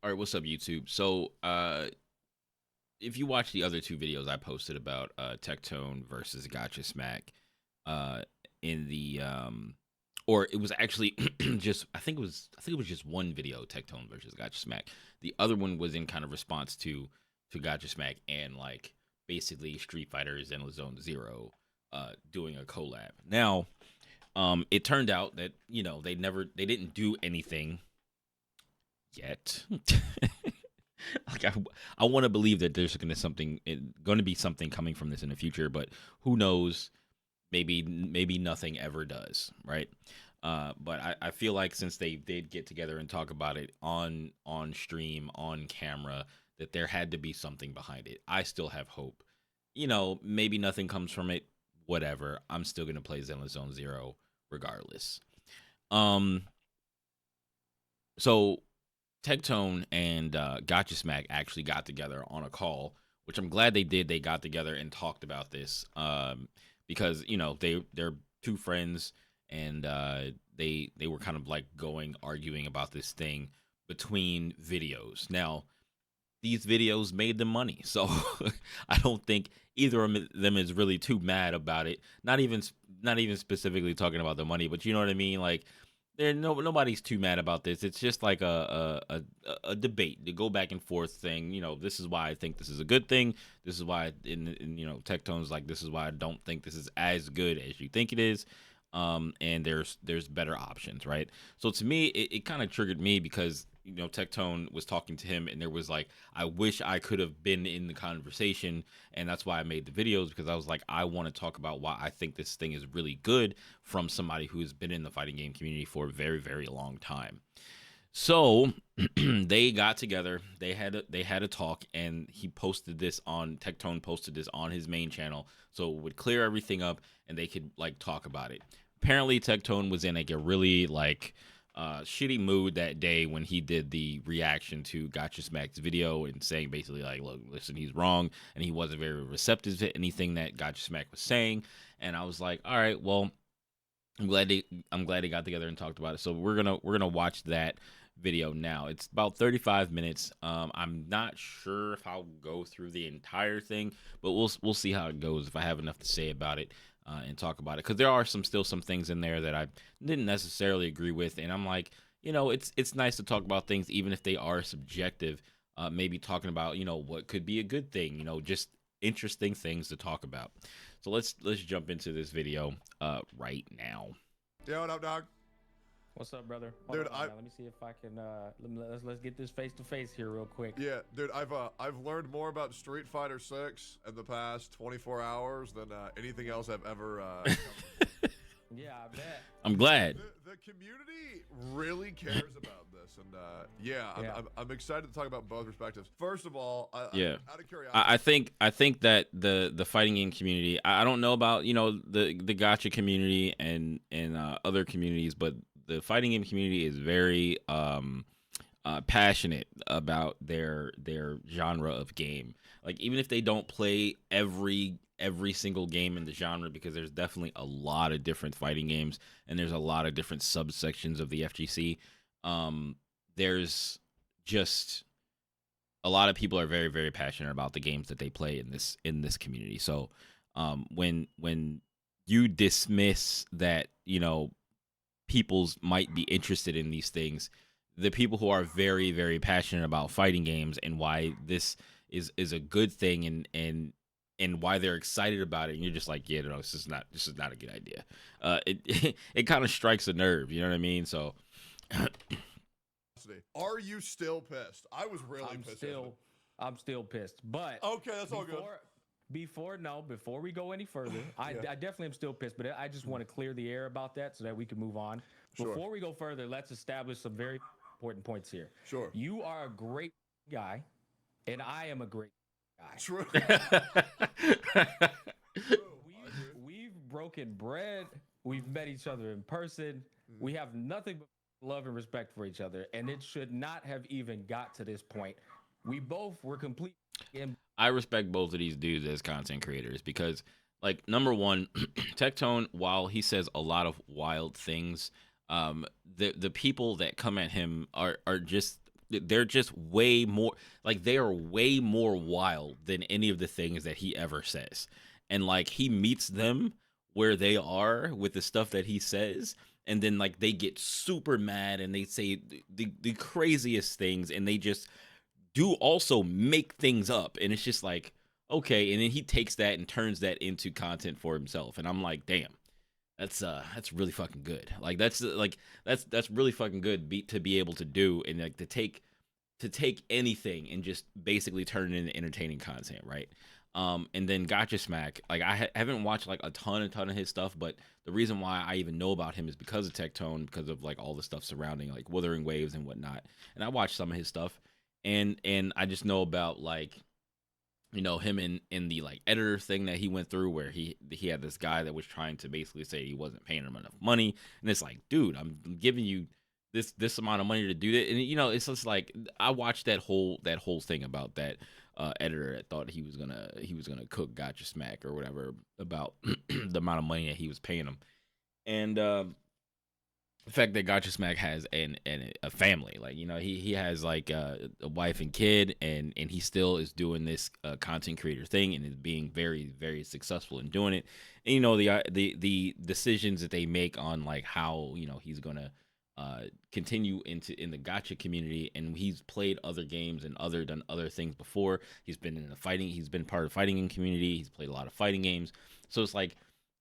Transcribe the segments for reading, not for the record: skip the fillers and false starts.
All right, what's up, YouTube? So, if you watch the other two videos I posted about Tectone versus Gotcha Smack, uh, in the or it was actually just I think it was just one video, Tectone versus Gotcha Smack. The other one was in kind of response to Gotcha Smack and like basically Street Fighters and Zone Zero doing a collab. Now, it turned out that they didn't do anything yet. Like I want to believe that there's going to be something coming from this in the future, but who knows? Maybe nothing ever does, right? But I feel like since they did get together and talk about it on stream, on camera, that there had to be something behind it. I still have hope. Maybe nothing comes from it. Whatever. I'm still gonna play Zenless Zone Zero regardless. Um. So Tectone and Gotcha Smack actually got together on a call, which I'm glad they did. They got together and talked about this because they're two friends and they were kind of like arguing about this thing between videos. Now these videos made them money, so I don't think either of them is really too mad about it. Not even specifically talking about the money, but you know what I mean, like nobody's too mad about this. It's just like a debate, to go back and forth thing. This is why I think this is a good thing. This is why, Tectone's like, this is why I don't think this is as good as you think it is. And there's better options, right? So to me, it kind of triggered me because Tectone was talking to him, and there was like, I wish I could have been in the conversation, and that's why I made the videos, because I was like, I want to talk about why I think this thing is really good from somebody who's been in the fighting game community for a very, very long time. So they got together, they had a talk, and Tectone posted this on his main channel, so it would clear everything up and they could like talk about it. Apparently Tectone was in like a really shitty mood that day when he did the reaction to Gotcha Smack's video, and saying basically like, look, listen, he's wrong, and he wasn't very receptive to anything that Gotcha Smack was saying. And I was like, all right, well, I'm glad they got together and talked about it. So we're gonna watch that video now. It's about 35 minutes. I'm not sure if I'll go through the entire thing, but we'll see how it goes, if I have enough to say about it and talk about it, because there are still some things in there that I didn't necessarily agree with, and I'm like, it's nice to talk about things even if they are subjective. Maybe talking about what could be a good thing, just interesting things to talk about. So let's jump into this video right now. Yo, what up, dog? What's up, brother? Dude, let me see if I can let's get this face to face here real quick. Yeah, dude, I've learned more about Street Fighter 6 in the past 24 hours than anything else I've ever Yeah, I bet. I'm glad. The community really cares about this, and I'm excited to talk about both perspectives. First of all, out of curiosity, I think that the fighting game community, I don't know about the gotcha community and other communities, but the fighting game community is very passionate about their genre of game. Like, even if they don't play every single game in the genre, because there's definitely a lot of different fighting games and there's a lot of different subsections of the FGC. There's just a lot of people are very, very passionate about the games that they play in this community. So when you dismiss that people's might be interested in these things, the people who are very, very passionate about fighting games and why this is a good thing, and why they're excited about it, and you're just like, yeah, no, this is not a good idea. It kind of strikes a nerve, you know what I mean? So are you still pissed? I was really pissed. I'm still pissed, but okay, that's all good. Before we go any further, I definitely am still pissed, but I just want to clear the air about that so that we can move on. Sure. Before we go further, let's establish some very important points here. Sure. You are a great guy, and I am a great guy. True. We've broken bread. We've met each other in person. We have nothing but love and respect for each other, and it should not have even got to this point. We both were complete. I respect both of these dudes as content creators because, like, number one, Tectone, while he says a lot of wild things, the people that come at him are just they're just way more, like, they are way more wild than any of the things that he ever says. And like, he meets them where they are with the stuff that he says, and then like they get super mad and they say the craziest things, and they just do also make things up, and it's just like, okay. And then he takes that and turns that into content for himself, and I'm like, damn, that's really fucking good. Like, that's really fucking good to be able to do, and like to take anything and just basically turn it into entertaining content, right? And then Gotcha Smack, like, I haven't watched like a ton of his stuff, but the reason why I even know about him is because of Tectone, because of like all the stuff surrounding like Wuthering Waves and whatnot. And I watched some of his stuff, and I just know about, like, you know, him in the like editor thing that he went through, where he had this guy that was trying to basically say he wasn't paying him enough money, and it's like, dude, I'm giving you this amount of money to do that. And you know, it's just like, I watched that whole thing about that editor that thought he was gonna cook Gotcha Smack or whatever about the amount of money that he was paying him. And the fact that Gotcha Smack has a family, like, you know, he has like a wife and kid, and he still is doing this content creator thing, and is being very, very successful in doing it. And you know, the decisions that they make on like how, you know, he's gonna continue in the gotcha community, and he's played other games and done other things before. He's been part of the fighting game community. He's played a lot of fighting games, so it's like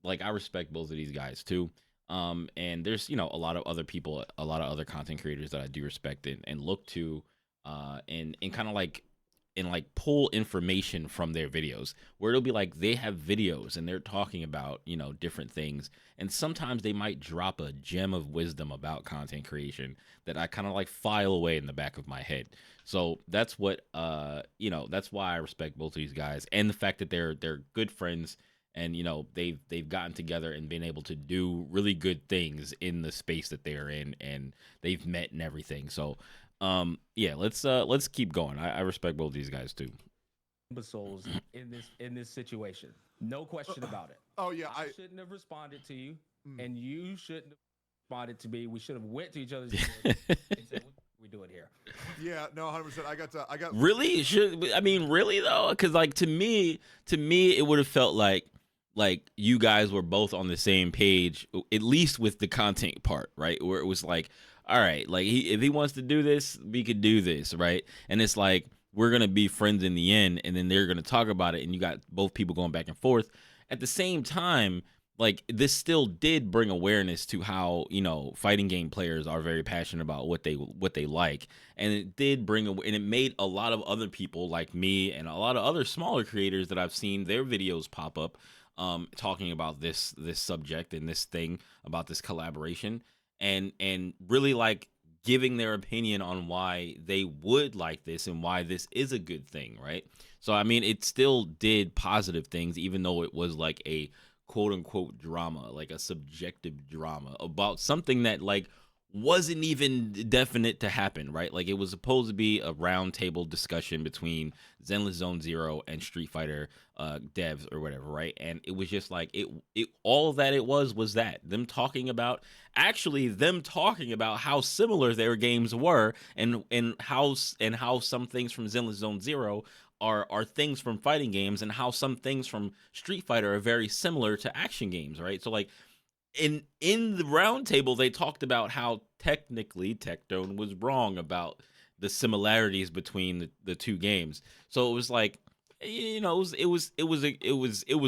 I respect both of these guys too. And there's, you know, a lot of other people, a lot of other content creators that I do respect and look to, and kind of like, and like pull information from their videos, where it'll be like they have videos and they're talking about, you know, different things, and sometimes they might drop a gem of wisdom about content creation that I kind of like file away in the back of my head. So that's what, you know, that's why I respect both of these guys, and the fact that they're good friends, and you know, they've gotten together and been able to do really good things in the space that they're in, and they've met and everything. So yeah, let's keep going. I respect both these guys too. Imbeciles in this situation, no question about it. Oh yeah, I shouldn't have responded to you, and you shouldn't have responded to me. We should have went to each other's and said, "What are we doing here?" Yeah, no, 100%. I got. Really? I mean, really though? Because like, to me, it would have felt like you guys were both on the same page, at least with the content part, right? Where it was like, all right, like, if he wants to do this, we could do this, right? And it's like, we're gonna be friends in the end, and then they're gonna talk about it, and you got both people going back and forth. At the same time, like, this still did bring awareness to how, you know, fighting game players are very passionate about what they like, and it did bring and it made a lot of other people like me and a lot of other smaller creators that I've seen their videos pop up, talking about this subject and this thing about this collaboration, and really like giving their opinion on why they would like this and why this is a good thing, right? So I mean, it still did positive things, even though it was like a quote unquote drama, like a subjective drama about something that like wasn't even definite to happen, right? Like, it was supposed to be a round table discussion between Zenless Zone Zero and Street Fighter devs or whatever, right? And it was just like, it all that it was that them talking about how similar their games were, and how some things from Zenless Zone Zero are things from fighting games, and how some things from Street Fighter are very similar to action games, right? So like, in the roundtable, they talked about how technically Tectone was wrong about the similarities between the two games. So it was like, you know, it was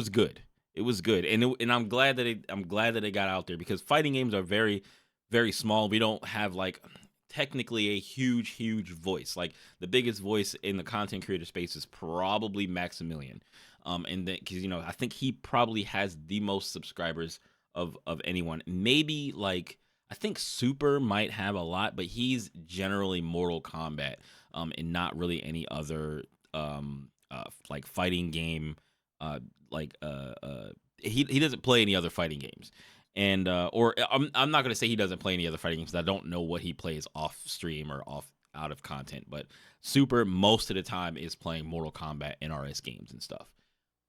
good. It was good, and I'm glad that it got out there, because fighting games are very, very small. We don't have like technically a huge voice. Like, the biggest voice in the content creator space is probably Maximilian, and because, you know, I think he probably has the most subscribers of anyone. Maybe like, I think Super might have a lot, but he's generally Mortal Kombat, and not really any other like fighting game. He doesn't play any other fighting games, and or I'm not gonna say he doesn't play any other fighting games, because I don't know what he plays off stream or out of content. But Super, most of the time, is playing Mortal Kombat and RS games and stuff.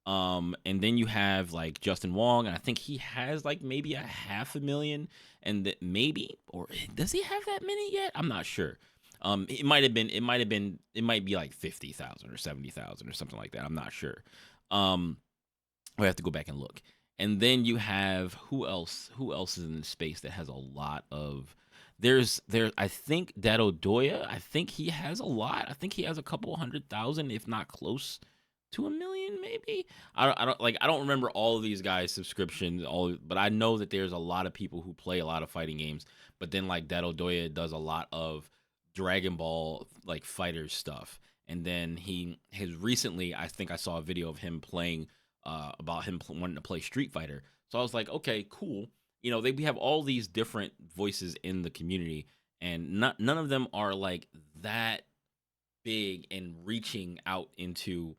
And then you have like Justin Wong, and I think he has like maybe 500,000, and that maybe, or does he have that many yet? I'm not sure. It might be like 50,000 or 70,000 or something like that. I'm not sure. We have to go back and look. And then you have who else is in the space that has a lot of I think Dadodoya, I think he has a lot. I think he has a couple 100,000, if not close to 1 million, maybe. I don't remember all of these guys' subscriptions, but I know that there's a lot of people who play a lot of fighting games. But then like Dadodoya does a lot of Dragon Ball like fighter stuff. And then he has recently, I think I saw a video of him playing about him wanting to play Street Fighter. So I was like, okay, cool. We have all these different voices in the community, and none of them are like that big and reaching out into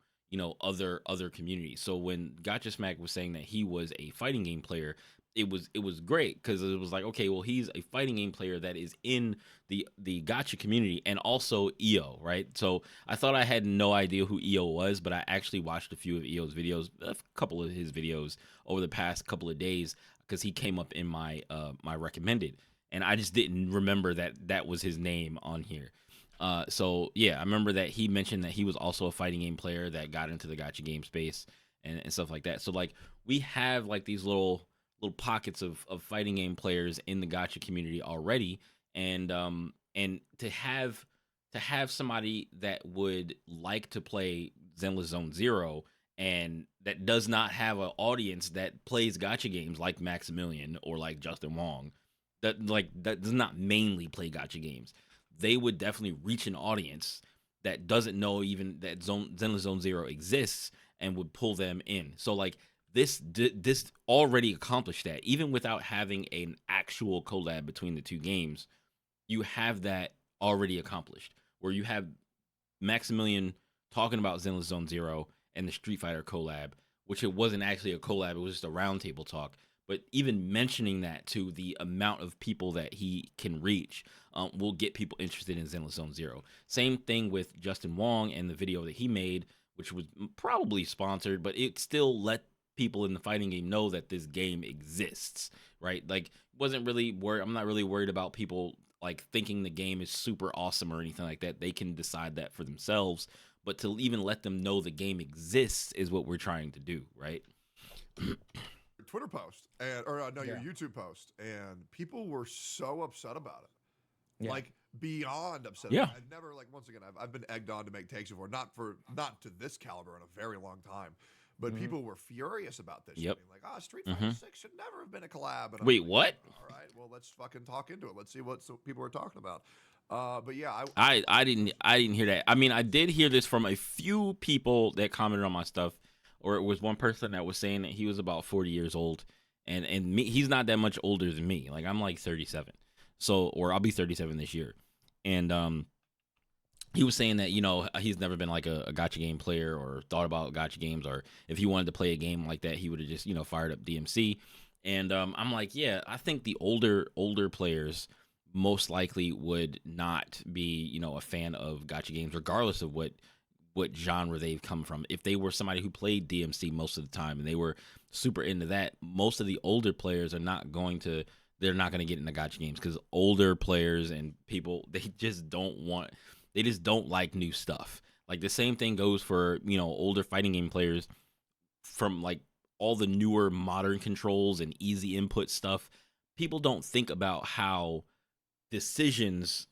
other communities. So when Gotcha Smack was saying that he was a fighting game player, it was great, because it was like, okay, well, he's a fighting game player that is in the Gotcha community and also EO, right? So I thought I had no idea who EO was, but I actually watched a few of EO's videos, a couple of his videos over the past couple of days, because he came up in my my recommended, and I just didn't remember that was his name on here. So yeah, I remember that he mentioned that he was also a fighting game player that got into the Gotcha game space and stuff like that. So like we have like these little pockets of fighting game players in the Gotcha community already, and to have somebody that would like to play Zenless Zone Zero and that does not have an audience that plays Gotcha games like Maximilian or like Justin Wong, that does not mainly play Gotcha games, they would definitely reach an audience that doesn't know even that Zenless Zone Zero exists and would pull them in. So like this already accomplished that. Even without having an actual collab between the two games, you have that already accomplished, where you have Maximilian talking about Zenless Zone Zero and the Street Fighter collab, which it wasn't actually a collab, it was just a roundtable talk. But even mentioning that to the amount of people that he can reach will get people interested in Zenless Zone Zero. Same thing with Justin Wong and the video that he made, which was probably sponsored, but it still let people in the fighting game know that this game exists, right? Like, wasn't really worried. I'm not really worried about people like thinking the game is super awesome or anything like that. They can decide that for themselves. But to even let them know the game exists is what we're trying to do, right? Twitter post your YouTube post, and people were so upset about it, like beyond upset. Yeah, I've never once again I've been egged on to make takes before, not to this caliber in a very long time, but people were furious about this. Yep. Like, Street Fighter 6 should never have been a collab. And wait, what? All right, well, let's fucking talk into it. Let's see what people are talking about. But yeah, I didn't hear that. I mean, I did hear this from a few people that commented on my stuff. Or it was one person that was saying that he was about 40 years old, and me, he's not that much older than me. Like, I'm like 37, or I'll be 37 this year. And he was saying that he's never been like a Gotcha game player or thought about Gotcha games, or if he wanted to play a game like that, he would have just fired up DMC. And I'm like, yeah, I think the older players most likely would not be a fan of Gotcha games, regardless of what genre they've come from. If they were somebody who played DMC most of the time and they were super into that, most of the older players are not going to get into Gotcha games, because older players and people, they just don't like new stuff. Like the same thing goes for older fighting game players from like all the newer modern controls and easy input stuff. People don't think about how decisions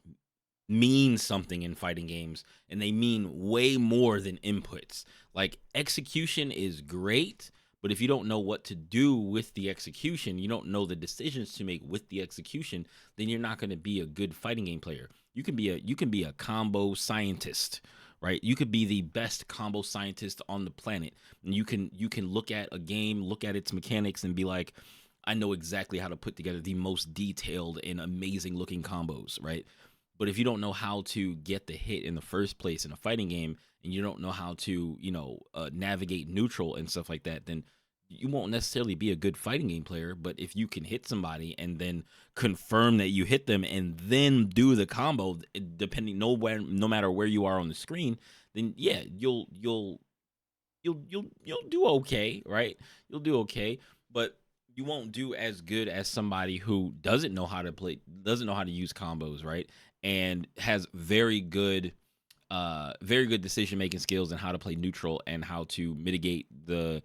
mean something in fighting games, and they mean way more than inputs. Like, execution is great, but if you don't know what to do with the execution, you don't know the decisions to make with the execution, then you're not going to be a good fighting game player. You can be a combo scientist, right? You could be the best combo scientist on the planet, and you can look at a game, look at its mechanics, and be like, I know exactly how to put together the most detailed and amazing looking combos, right? But if you don't know how to get the hit in the first place in a fighting game, and you don't know how to, navigate neutral and stuff like that, then you won't necessarily be a good fighting game player. But if you can hit somebody and then confirm that you hit them and then do the combo, depending no matter where you are on the screen, then yeah, you'll do okay, right? You'll do okay, but you won't do as good as somebody who doesn't know how to use combos, right? and has very good decision making skills and how to play neutral and how to mitigate them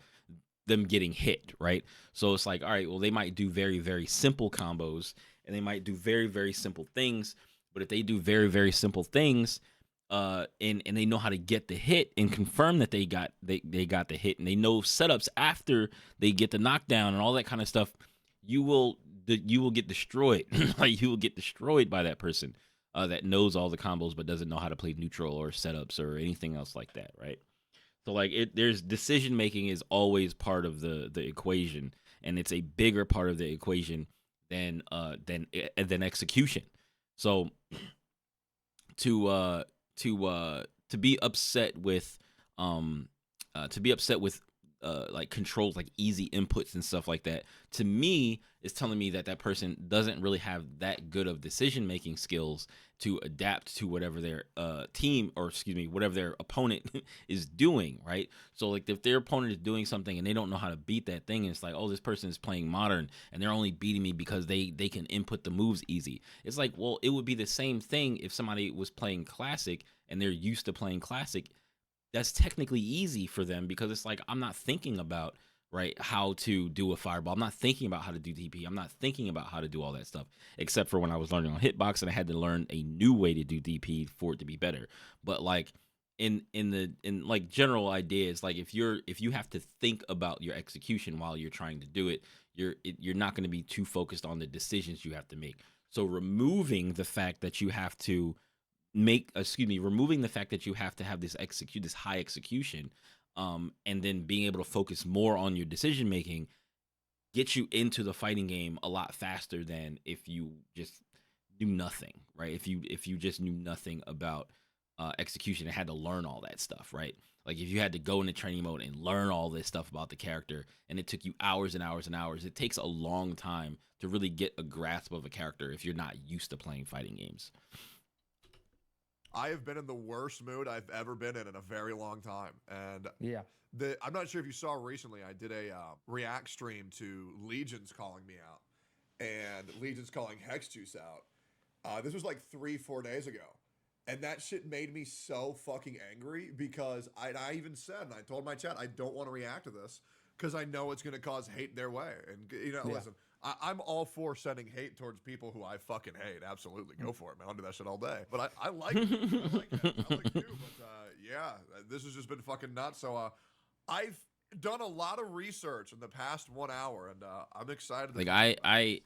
getting hit, right? So it's like, all right, well, they might do very, very simple combos and they might do very, very simple things. But if they do very, very simple things, and they know how to get the hit and confirm that they got the hit, and they know setups after they get the knockdown and all that kind of stuff, you will get destroyed. Like, you will get destroyed by that person that knows all the combos but doesn't know how to play neutral or setups or anything else like that, right? So like, there's decision making is always part of the equation, and it's a bigger part of the equation than execution. So to be upset with like controls, like easy inputs and stuff like that, to me is telling me that that person doesn't really have that good of decision making skills to adapt to whatever their team, or excuse me, whatever their opponent is doing, right? So like, if their opponent is doing something and they don't know how to beat that thing, and it's like, oh, this person is playing modern and they're only beating me because they can input the moves easy. It's like, well, it would be the same thing if somebody was playing classic and they're used to playing classic. That's technically easy for them, because it's like, I'm not thinking about, right, how to do a fireball. I'm not thinking about how to do DP. I'm not thinking about how to do all that stuff, except for when I was learning on hitbox and I had to learn a new way to do DP for it to be better. But like, in like general ideas, like, if you have to think about your execution while you're trying to do it, you're not going to be too focused on the decisions you have to make. So removing the fact that you have to removing the fact that you have to have this high execution, and then being able to focus more on your decision making, gets you into the fighting game a lot faster than if you just knew nothing, right? If you just knew nothing about execution and had to learn all that stuff, right? Like, if you had to go into training mode and learn all this stuff about the character, and it took you hours and hours and hours, it takes a long time to really get a grasp of a character if you're not used to playing fighting games. I have been in the worst mood I've ever been in a very long time. And yeah, I'm not sure if you saw recently, I did a react stream to Legion's calling me out, and Legion's calling Hexjuice out. This was like 3-4 days ago. And that shit made me so fucking angry, because I even said, and I told my chat, I don't want to react to this because I know it's going to cause hate their way. And, listen, I'm all for sending hate towards people who I fucking hate. Absolutely. Go for it, man. I'll do that shit all day. But I like it. I like it. I like you. But yeah, this has just been fucking nuts. So I've done a lot of research in the past 1 hour, and I'm excited. Like, I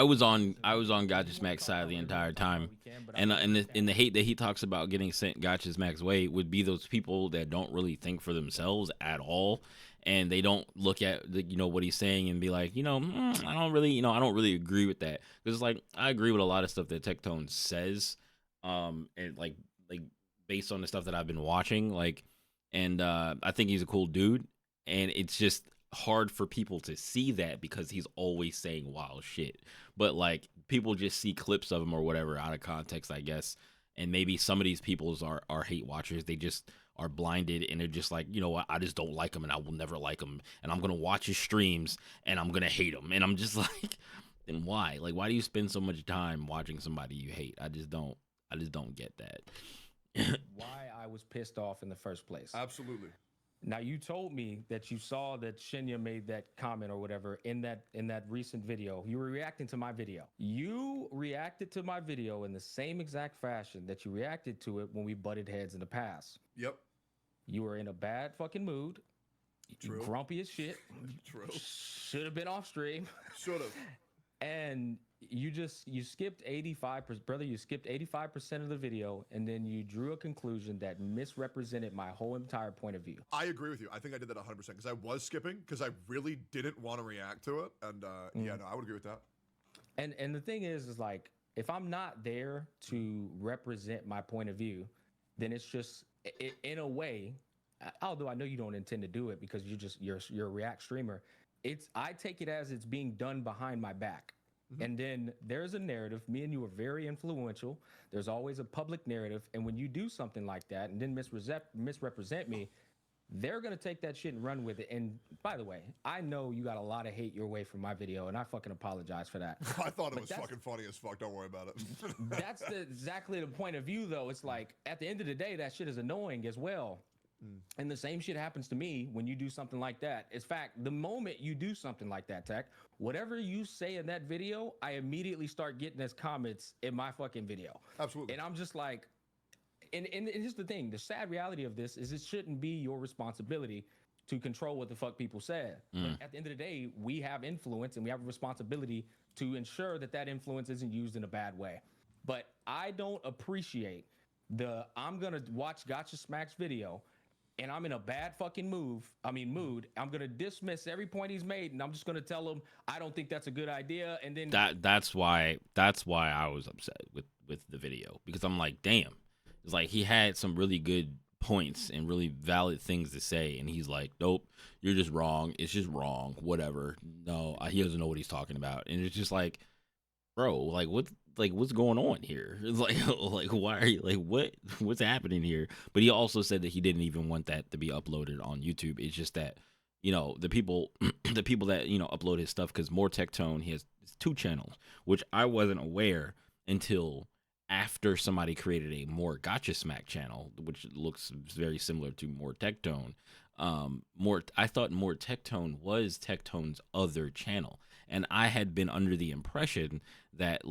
was on Gotcha Smack's side the entire time, and in the hate that he talks about getting sent Gotcha Smack's way would be those people that don't really think for themselves at all, and they don't look at what he's saying and be like, I don't really agree with that, because it's like, I agree with a lot of stuff that Tectone says, and like based on the stuff that I've been watching, like, and I think he's a cool dude, and it's just hard for people to see that because he's always saying wild shit. But like, people just see clips of him or whatever out of context, I guess. And maybe some of these people's are hate watchers. They just are blinded, and they're just like, you know what, I just don't like him, and I will never like him, and I'm gonna watch his streams and I'm gonna hate him. And I'm just like, then why? Like, why do you spend so much time watching somebody you hate? I just don't get that. Why I was pissed off in the first place. Absolutely. Now, you told me that you saw that Shinya made that comment or whatever in that recent video. You were reacting to my video. You reacted to my video in the same exact fashion that you reacted to it when we butted heads in the past. Yep. You were in a bad fucking mood. True. Grumpy as shit. True. Should have been off stream. Should have. And you skipped 85%, brother. You skipped 85% of the video, and then you drew a conclusion that misrepresented my whole entire point of view. I agree with you. I think I did that 100% because I was skipping because I really didn't want to react to it. And yeah, no, I would agree with that. And the thing is like, if I'm not there to represent my point of view, then it's just in a way, although I know you don't intend to do it because you're a React streamer. I take it as it's being done behind my back. Mm-hmm. And then there's a narrative. Me and you are very influential. There's always a public narrative. And when you do something like that and then misrepresent me, they're gonna take that shit and run with it. And by the way, I know you got a lot of hate your way from my video, and I fucking apologize for that. I thought it But was that's- fucking funny as fuck. Don't worry about it. That's exactly the point of view, though. It's like at the end of the day, that shit is annoying as well. And the same shit happens to me when you do something like that. In fact, the moment you do something like that, Tech, whatever you say in that video, I immediately start getting as comments in my fucking video. Absolutely. And I'm just like, and here's the thing: the sad reality of this is it shouldn't be your responsibility to control what the fuck people said. But at the end of the day, we have influence and we have a responsibility to ensure that that influence isn't used in a bad way. But I don't appreciate I'm gonna watch Gotcha Smack's video and I'm in a bad fucking mood. I'm gonna dismiss every point he's made, and I'm just gonna tell him I don't think that's a good idea. And then that's why I was upset with the video, because I'm like, damn, it's like he had some really good points and really valid things to say, and he's like, nope, you're just wrong. It's just wrong. Whatever. No, he doesn't know what he's talking about, and it's just like, bro, like what's going on here? It's like why are you what's happening here? But he also said that he didn't even want that to be uploaded on YouTube. It's just that, the people that upload his stuff, because More Tectone, he has 2 channels, which I wasn't aware until after somebody created a More Gotcha Smack channel, which looks very similar to More Tectone. I thought More Tectone was Tectone's other channel, and I had been under the impression that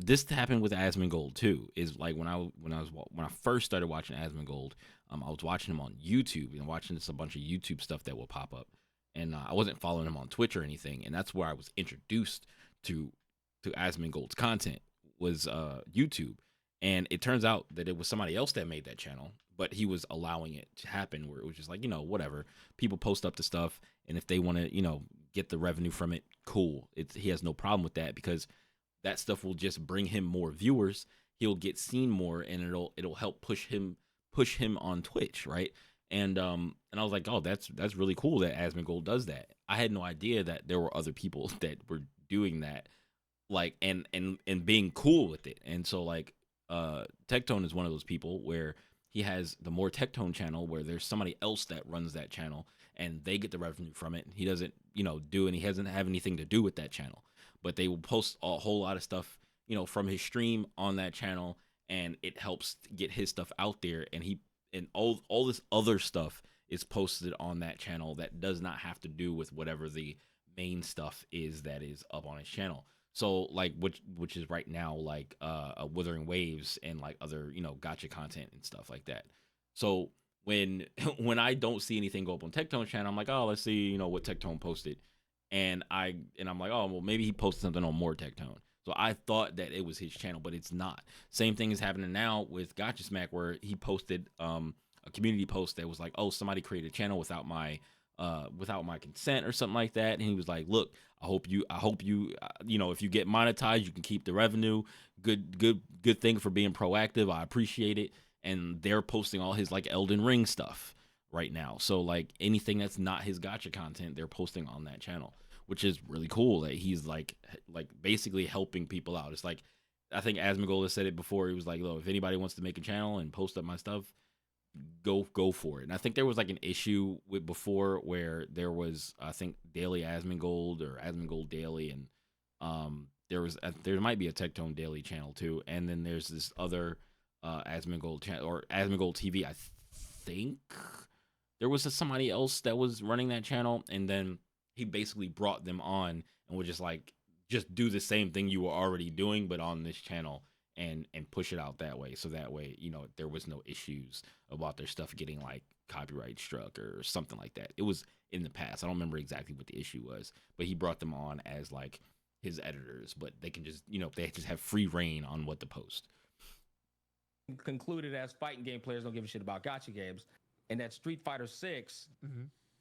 this happened with Asmongold too. Is like when I first started watching Asmongold, I was watching him on YouTube and watching a bunch of YouTube stuff that will pop up, and I wasn't following him on Twitch or anything, and that's where I was introduced to Asmongold's content, was YouTube. And it turns out that it was somebody else that made that channel, but he was allowing it to happen, where it was just like, whatever, people post up the stuff, and if they want to get the revenue from it, cool. He has no problem with that, because that stuff will just bring him more viewers. He'll get seen more, and it'll help push him on Twitch, right? And I was like, oh, that's really cool that Asmongold does that. I had no idea that there were other people that were doing that, and being cool with it. And so Tectone is one of those people where he has the More Tectone channel, where there's somebody else that runs that channel and they get the revenue from it. He doesn't, he doesn't have anything to do with that channel, but they will post a whole lot of stuff, from his stream on that channel, and it helps get his stuff out there. And all this other stuff is posted on that channel that does not have to do with whatever the main stuff is that is up on his channel. So which is right now Wuthering Waves and other gotcha content and stuff like that. So when I don't see anything go up on Tectone channel, I'm like, oh, let's see what Tectone posted, and I'm like, oh, well, maybe he posted something on More Tectone. So I thought that it was his channel, but it's not. Same thing is happening now with Gotcha Smack, where he posted a community post that was like, oh, somebody created a channel without my consent or something like that. And he was like, look, I hope you if you get monetized, you can keep the revenue. Good thing for being proactive. I appreciate it. And they're posting all his Elden Ring stuff right now. So anything that's not his gotcha content, they're posting on that channel, which is really cool that he's basically helping people out. It's like, I think Asmongold has said it before. He was like, look, if anybody wants to make a channel and post up my stuff, go for it. And I think there was an issue with before where there was, I think, Daily Asmongold or Asmongold Daily, and there might be a Tectone Daily channel too, and then there's this other Asmongold channel, or Asmongold TV. I think there was somebody else that was running that channel, and then he basically brought them on and was just do the same thing you were already doing, but on this channel, and push it out that way. So that way, there was no issues about their stuff getting copyright struck or something like that. It was in the past. I don't remember exactly what the issue was, but he brought them on as his editors, but they can just, they just have free reign on what to post. Concluded as fighting game players don't give a shit about gotcha games, and that Street Fighter 6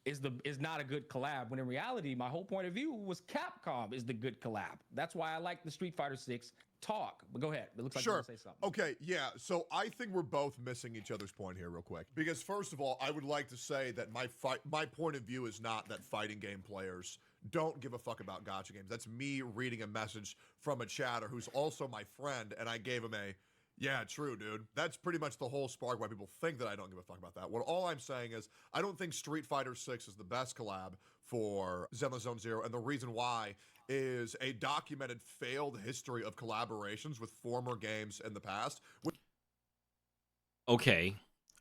is not a good collab, when in reality my whole point of view was Capcom is the good collab. That's why I like the Street Fighter 6 talk. But go ahead, it looks like you want to say something. Okay, yeah, so I think we're both missing each other's point here real quick, because first of all, I would like to say that my point of view is not that fighting game players don't give a fuck about gotcha games. That's me reading a message from a chatter who's also my friend, and I gave him a Yeah, true, dude. That's pretty much the whole spark why people think that I don't give a fuck about that. What all I'm saying is I don't think Street Fighter 6 is the best collab for Zenless Zone Zero, and the reason why is a documented failed history of collaborations with former games in the past, which Okay,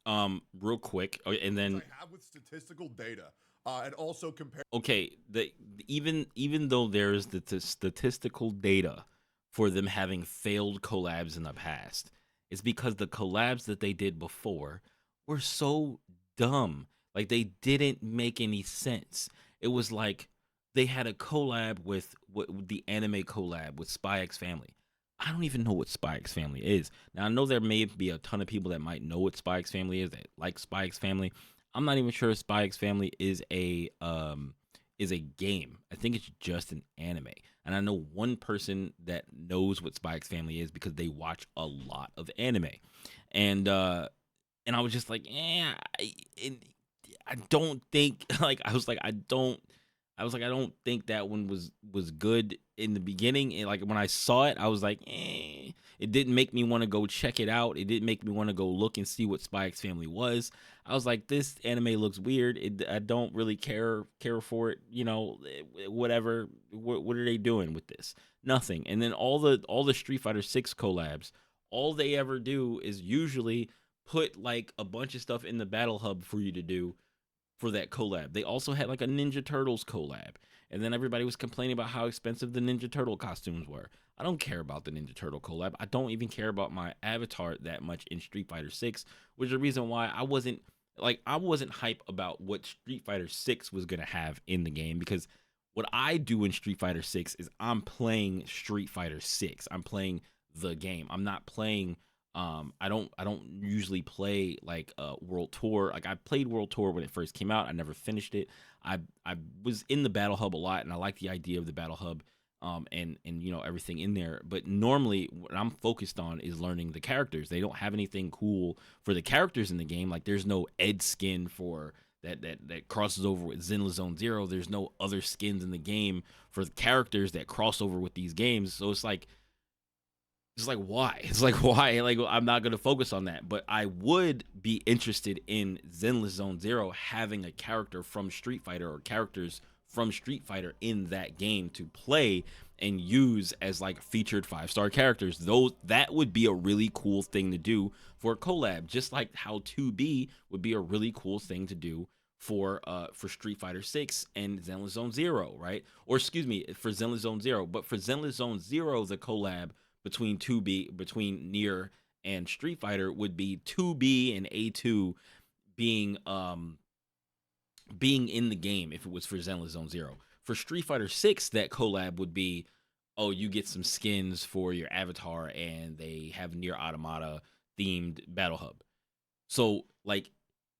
real quick, and then I have with statistical data, and also compare. okay, the even though there's the statistical data for them having failed collabs in the past, it's because the collabs that they did before were so dumb. Like they didn't make any sense. It was like they had a collab with the anime collab with Spy X Family. I don't even know what Spy X Family is. Now I know there may be a ton of people that might know what Spy X Family is that like Spy X Family. I'm not even sure Spy X Family is a game. I think it's just an anime. And I know one person that knows what Spy X Family is because they watch a lot of anime. And I was just like, I don't think like I don't think that one was good in the beginning. And like when I saw it, I was like, it didn't make me want to go check it out. It didn't make me want to go look and see what Spy X Family was. I was like, this anime looks weird. I don't really care for it. You know, whatever. What are they doing with this? Nothing. And then all the Street Fighter 6 collabs, all they ever do is usually put like a bunch of stuff in the battle hub for you to do for that collab. They also had like a Ninja Turtles collab. And then everybody was complaining about how expensive the Ninja Turtle costumes were. I don't care about the Ninja Turtle collab. I don't even care about my avatar that much in Street Fighter 6, which is the reason why I wasn't hype about what Street Fighter 6 was going to have in the game, because what I do in Street Fighter 6 is I'm playing Street Fighter 6. I'm playing the game. I'm not playing I don't usually play like World Tour. Like I played World Tour when it first came out. I never finished it. I was in the Battle Hub a lot, and I like the idea of the Battle Hub, and you know everything in there. But normally, what I'm focused on is learning the characters. They don't have anything cool for the characters in the game. Like there's no Ed skin for that crosses over with Zenless Zone Zero. There's no other skins in the game for the characters that cross over with these games. So it's like why? It's like why? Like I'm not gonna focus on that, but I would be interested in Zenless Zone Zero having a character from Street Fighter or characters from Street Fighter in that game to play and use as like featured 5-star characters. Though that would be a really cool thing to do for a collab, just like how 2B would be a really cool thing to do for Street Fighter 6 and Zenless Zone Zero, right? Or excuse me, for Zenless Zone Zero, but for Zenless Zone Zero, the collab between Nier and Street Fighter would be 2B and A2 being being in the game if it was for Zenless Zone Zero. For Street Fighter 6, that collab would be, oh, you get some skins for your avatar and they have Nier Automata themed battle hub. So like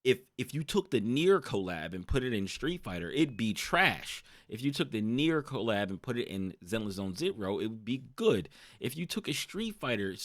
if you took the Nier collab and put it in Street Fighter, it'd be trash. If you took the Nier collab and put it in Zenless Zone Zero, it would be good. If you took a Street Fighter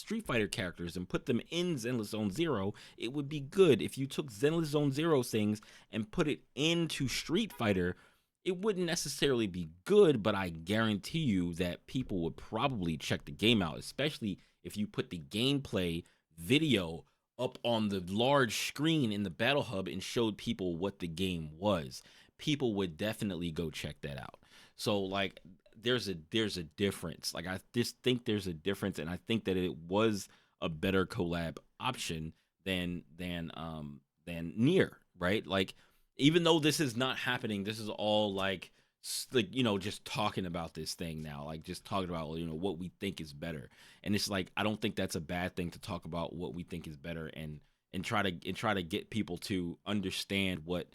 characters and put them in Zenless Zone Zero, it would be good. If you took Zenless Zone Zero things and put it into Street Fighter, it wouldn't necessarily be good, but I guarantee you that people would probably check the game out, especially if you put the gameplay video up on the large screen in the battle hub and showed people what the game was. People would definitely go check that out. So like there's a difference. Like I just think there's a difference, and I think that it was a better collab option than Nier, right? Like even though this is not happening, this is all like you know, just talking about this thing now, like just talking about, you know, what we think is better. And it's like I don't think that's a bad thing to talk about what we think is better, and try to get people to understand what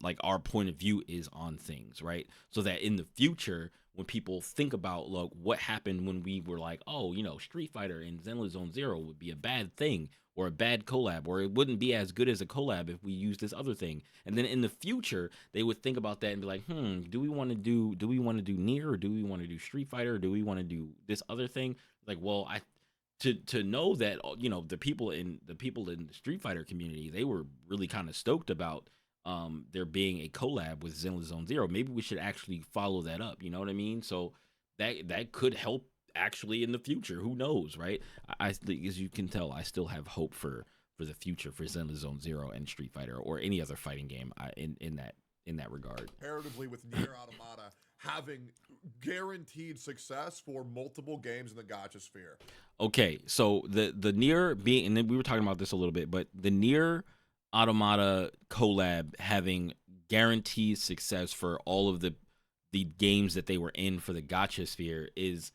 like our point of view is on things, right? So that in the future, when people think about like what happened when we were like, oh, you know, Street Fighter and Zenless Zone Zero would be a bad thing or a bad collab, or it wouldn't be as good as a collab if we use this other thing. And then in the future, they would think about that and be like, do we want to do Nier, or do we want to do Street Fighter, or do we want to do this other thing? Like, well, to know that, you know, the people in the Street Fighter community, they were really kind of stoked about there being a collab with Zenless Zone Zero. Maybe we should actually follow that up. You know what I mean? So that could help actually in the future. Who knows, right? I think, as you can tell, I still have hope for the future for Zenless Zone Zero and Street Fighter or any other fighting game in that regard. Comparatively with Nier Automata having guaranteed success for multiple games in the gacha sphere. Okay, so the Nier being, and then we were talking about this a little bit, but the Nier Automata collab having guaranteed success for all of the games that they were in for the gacha sphere is,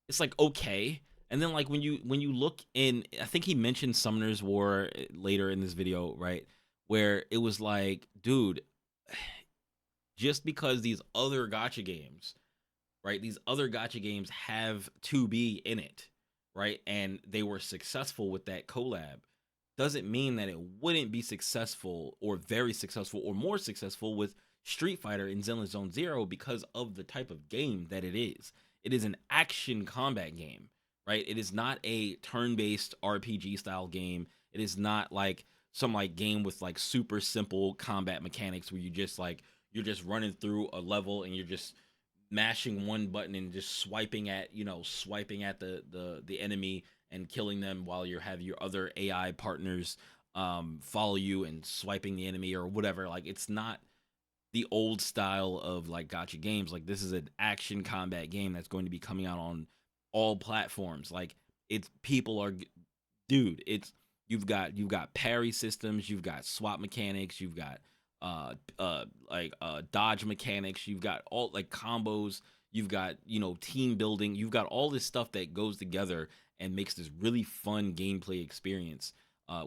it's like okay. And then like when you look in, I think he mentioned Summoner's War later in this video, right? Where it was like, dude, just because these other gacha games, right? These other gacha games have 2B in it, right? And they were successful with that collab, doesn't mean that it wouldn't be successful or very successful or more successful with Street Fighter in Zenless Zone Zero because of the type of game that it is. It is an action combat game, right? It is not a turn-based RPG style game. It is not like some like game with like super simple combat mechanics where you just like you're just running through a level and you're just mashing one button and just swiping at the enemy and killing them while you have your other AI partners follow you and swiping the enemy or whatever. Like it's not the old style of like gacha games. Like this is an action combat game that's going to be coming out on all platforms. Like it's people are, dude. It's you've got parry systems, you've got swap mechanics, you've got dodge mechanics, you've got all like combos, you've got team building, you've got all this stuff that goes together and makes this really fun gameplay experience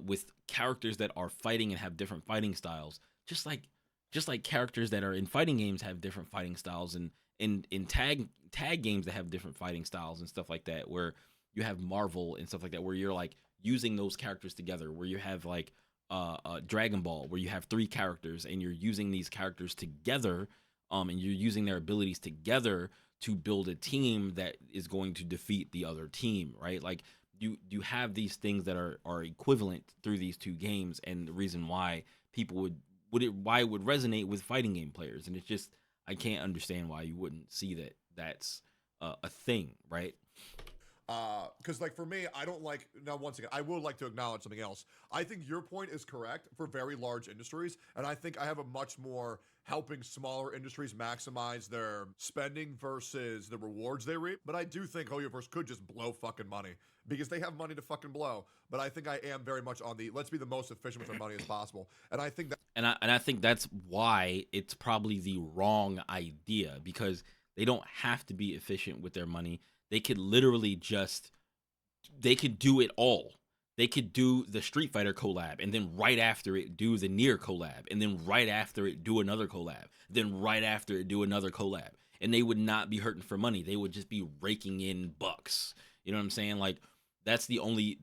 with characters that are fighting and have different fighting styles, just like characters that are in fighting games have different fighting styles, and in tag games that have different fighting styles and stuff like that, where you have Marvel and stuff like that, where you're like using those characters together, where you have like Dragon Ball, where you have 3 characters and you're using these characters together, and you're using their abilities together to build a team that is going to defeat the other team, right? Like you have these things that are equivalent through these 2 games, and the reason why people would resonate with fighting game players, and it's just I can't understand why you wouldn't see that that's a thing, right? Because like for me, I don't like, now once again, I would like to acknowledge something else. I think your point is correct for very large industries, and I think I have a much more helping smaller industries maximize their spending versus the rewards they reap. But I do think Hoyoverse could just blow fucking money because they have money to fucking blow. But I think I am very much on the let's be the most efficient with our money as possible. And I think that And I think that's why it's probably the wrong idea, because they don't have to be efficient with their money. They could literally they could do it all. They could do the Street Fighter collab, and then right after it do the Nier collab, and then right after it do another collab, then right after it do another collab. And they would not be hurting for money. They would just be raking in bucks. You know what I'm saying? Like that's the only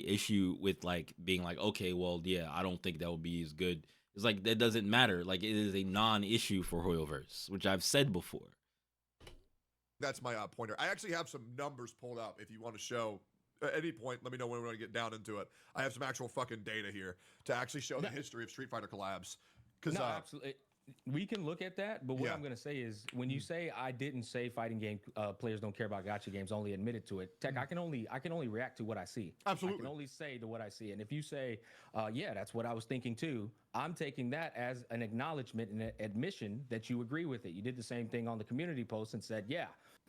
issue with like being like, okay, well, yeah, I don't think that would be as good. It's like that doesn't matter. Like it is a non-issue for Hoyoverse, which I've said before. that's my pointer. I actually have some numbers pulled up if you want to show at any point. Let me know when we want to get down into it. I have some actual fucking data here to actually show the history of Street Fighter collabs. No, absolutely. We can look at that, but what I'm going to say is when you say I didn't say fighting game players don't care about gacha games, only admitted to it. Tech, I can only react to what I see. Absolutely. I can only say to what I see. And if you say, yeah, that's what I was thinking too, I'm taking that as an acknowledgement and an admission that you agree with it. You did the same thing on the community post and said, yeah,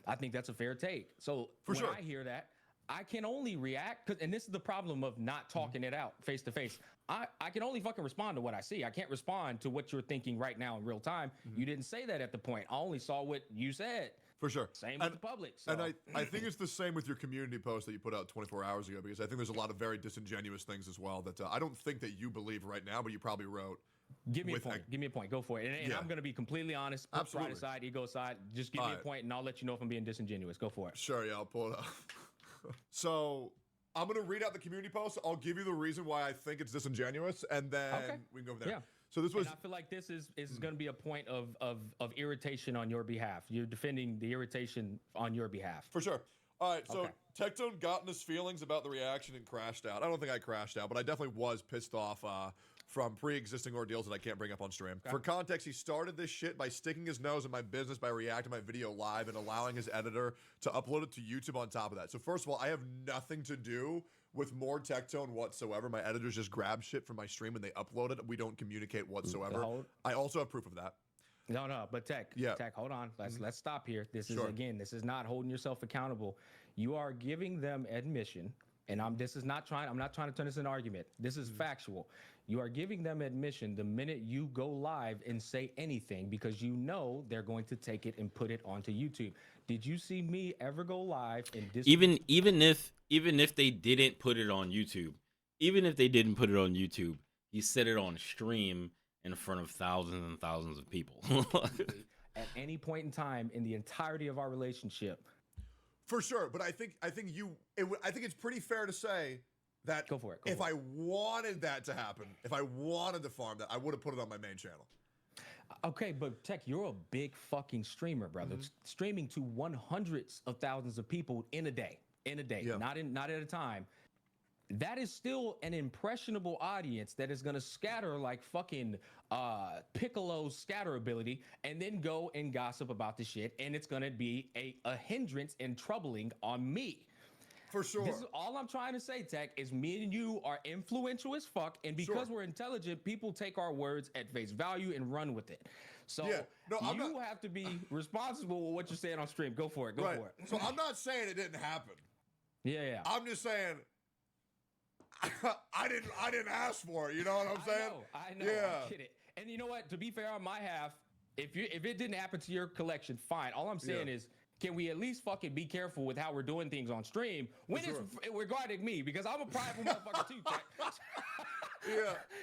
I think that's a fair take. So when I hear that, I can only react, and this is the problem of not talking it out face to face. I can only fucking respond to what I see. I can't respond to what you're thinking right now in real time. You didn't say that at the point. I only saw what you said. For sure. Same with the public. So. And I think it's the same with your community post that you put out 24 hours ago, because I think there's a lot of very disingenuous things as well that I don't think that you believe right now, but you probably wrote. Give me a point. Give me a point. Go for it. And I'm going to be completely honest. Put pride aside, ego aside. Just give me a point, and I'll let you know if I'm being disingenuous. Go for it. Sure, yeah, I'll pull it up. So I'm going to read out the community post. I'll give you the reason why I think it's disingenuous, and then we can go from there. Yeah. So this was. And I feel like this is going to be a point of irritation on your behalf. You're defending the irritation on your behalf. For sure. All right, so Tectone got in his feelings about the reaction and crashed out. I don't think I crashed out, but I definitely was pissed off from pre-existing ordeals that I can't bring up on stream. Okay. For context, he started this shit by sticking his nose in my business by reacting to my video live and allowing his editor to upload it to YouTube on top of that. So first of all, I have nothing to do with more Tectone whatsoever. My editors just grab shit from my stream and they upload it. We don't communicate whatsoever. I also have proof of that. No, but Tech, hold on. Let's stop here. This is this is not holding yourself accountable. You are giving them admission, and I'm not trying to turn this into an argument. This is factual. You are giving them admission the minute you go live and say anything because you know they're going to take it and put it onto YouTube. Did you see me ever go live and even if they didn't put it on YouTube, he said it on stream in front of thousands and thousands of people. At any point in time in the entirety of our relationship. For sure, but I think it's pretty fair to say that if I wanted that to happen, if I wanted to farm that, I would have put it on my main channel. Okay, but Tech, you're a big fucking streamer, brother. Streaming to hundreds of thousands of people in a day, not at a time. That is still an impressionable audience that is going to scatter like fucking Piccolo's scatter ability and then go and gossip about the shit. And it's going to be a hindrance and troubling on me. For sure. This is all I'm trying to say, Tech, is me and you are influential as fuck. And because we're intelligent, people take our words at face value and run with it. So you have to be responsible with what you're saying on stream. Go for it. Go for it. So I'm not saying it didn't happen. Yeah. I'm just saying I didn't ask for it. You know what I'm saying? I know. Yeah. I get it. And you know what? To be fair on my half, if it didn't happen to your collection, fine. All I'm saying is, can we at least fucking be careful with how we're doing things on stream when it's regarding me? Because I'm a prideful motherfucker too, Tech.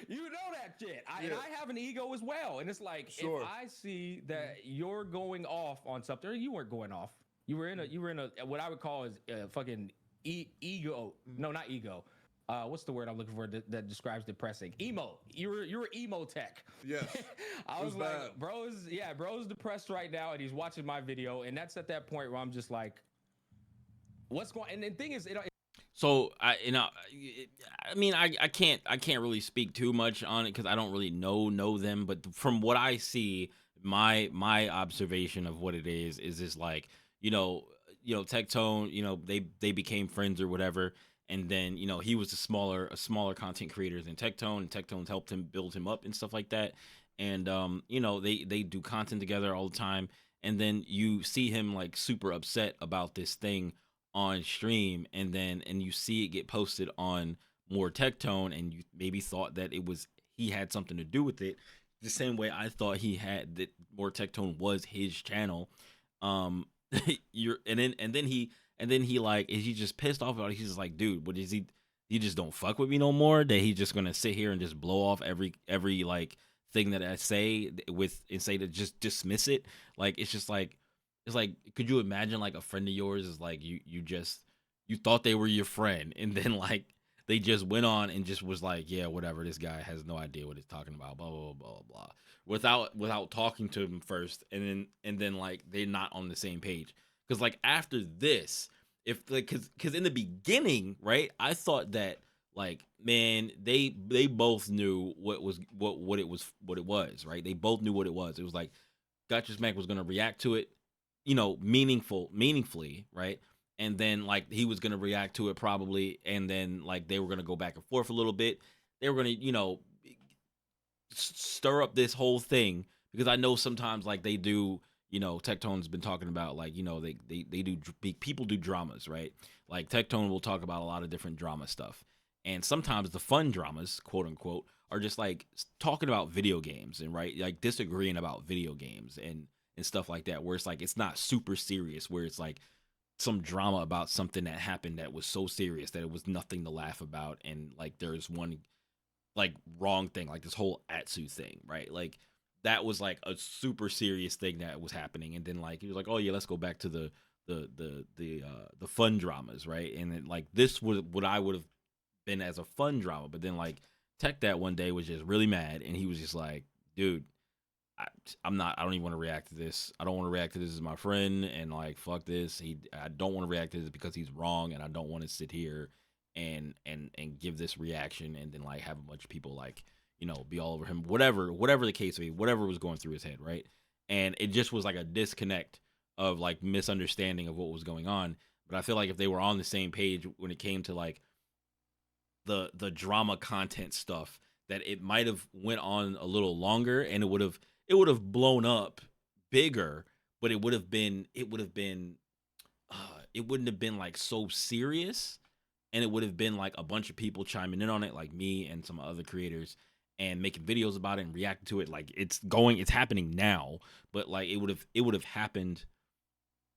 You know that shit. And I have an ego as well. And it's like, if I see that you're going off on something, or you weren't going off. You were in a what I would call is fucking ego. No, not ego. What's the word I'm looking for that describes depressing? Emo. You're emo Tech. Yes. I was like, bro's depressed right now, and he's watching my video, and that's at that point where I'm just like, what's going? And the thing is, so I can't really speak too much on it because I don't really know them, but from what I see, my observation of what it is this like, Tectone, they became friends or whatever. And then, he was a smaller content creator than Tectone, and Tectone helped him build him up and stuff like that. And, they do content together all the time. And then you see him like super upset about this thing on stream. And you see it get posted on more Tectone, and you maybe thought that he had something to do with it. The same way I thought that more Tectone was his channel. And then he like, is he just pissed off about it? He's just like, dude, what is he? He just don't fuck with me no more. That he just gonna sit here and just blow off every like thing that I say and say to just dismiss it. Like it's like, could you imagine like a friend of yours is like you thought they were your friend, and then like they just went on and just was like, yeah, whatever. This guy has no idea what he's talking about. Blah blah blah blah. Without talking to him first, and then like they're not on the same page. Because like after this, if like, because in the beginning, right, I thought that like, man, they both knew what it was, right? They both knew what it was. It was like Gotcha Smack was gonna react to it, meaningfully, right? And then like he was gonna react to it probably, and then like they were gonna go back and forth a little bit. They were gonna, stir up this whole thing, because I know sometimes like they do. Tectone's been talking about like, people do dramas, right? Like Tectone will talk about a lot of different drama stuff. And sometimes the fun dramas, quote unquote, are just like talking about video games and right, like disagreeing about video games and stuff like that, where it's like, it's not super serious, where it's like some drama about something that happened that was so serious that it was nothing to laugh about. And like, there's one like wrong thing, like this whole Atsu thing, right? Like, that was like a super serious thing that was happening, and then like he was like, "Oh yeah, let's go back to the fun dramas, right?" And then like this was what I would have been as a fun drama, but then like Tech that one day was just really mad, and he was just like, "Dude, I don't even want to react to this. I don't want to react to this as my friend, and like fuck this. I don't want to react to this because he's wrong, and I don't want to sit here and give this reaction and then like have a bunch of people like." be all over him, whatever the case may be, whatever was going through his head, right? And it just was like a disconnect of like misunderstanding of what was going on. But I feel like if they were on the same page when it came to like the drama content stuff, that it might have went on a little longer and it would have blown up bigger, but it wouldn't have been like so serious, and it would have been like a bunch of people chiming in on it, like me and some other creators, and making videos about it and reacting to it. Like it's happening now, but like it would have happened,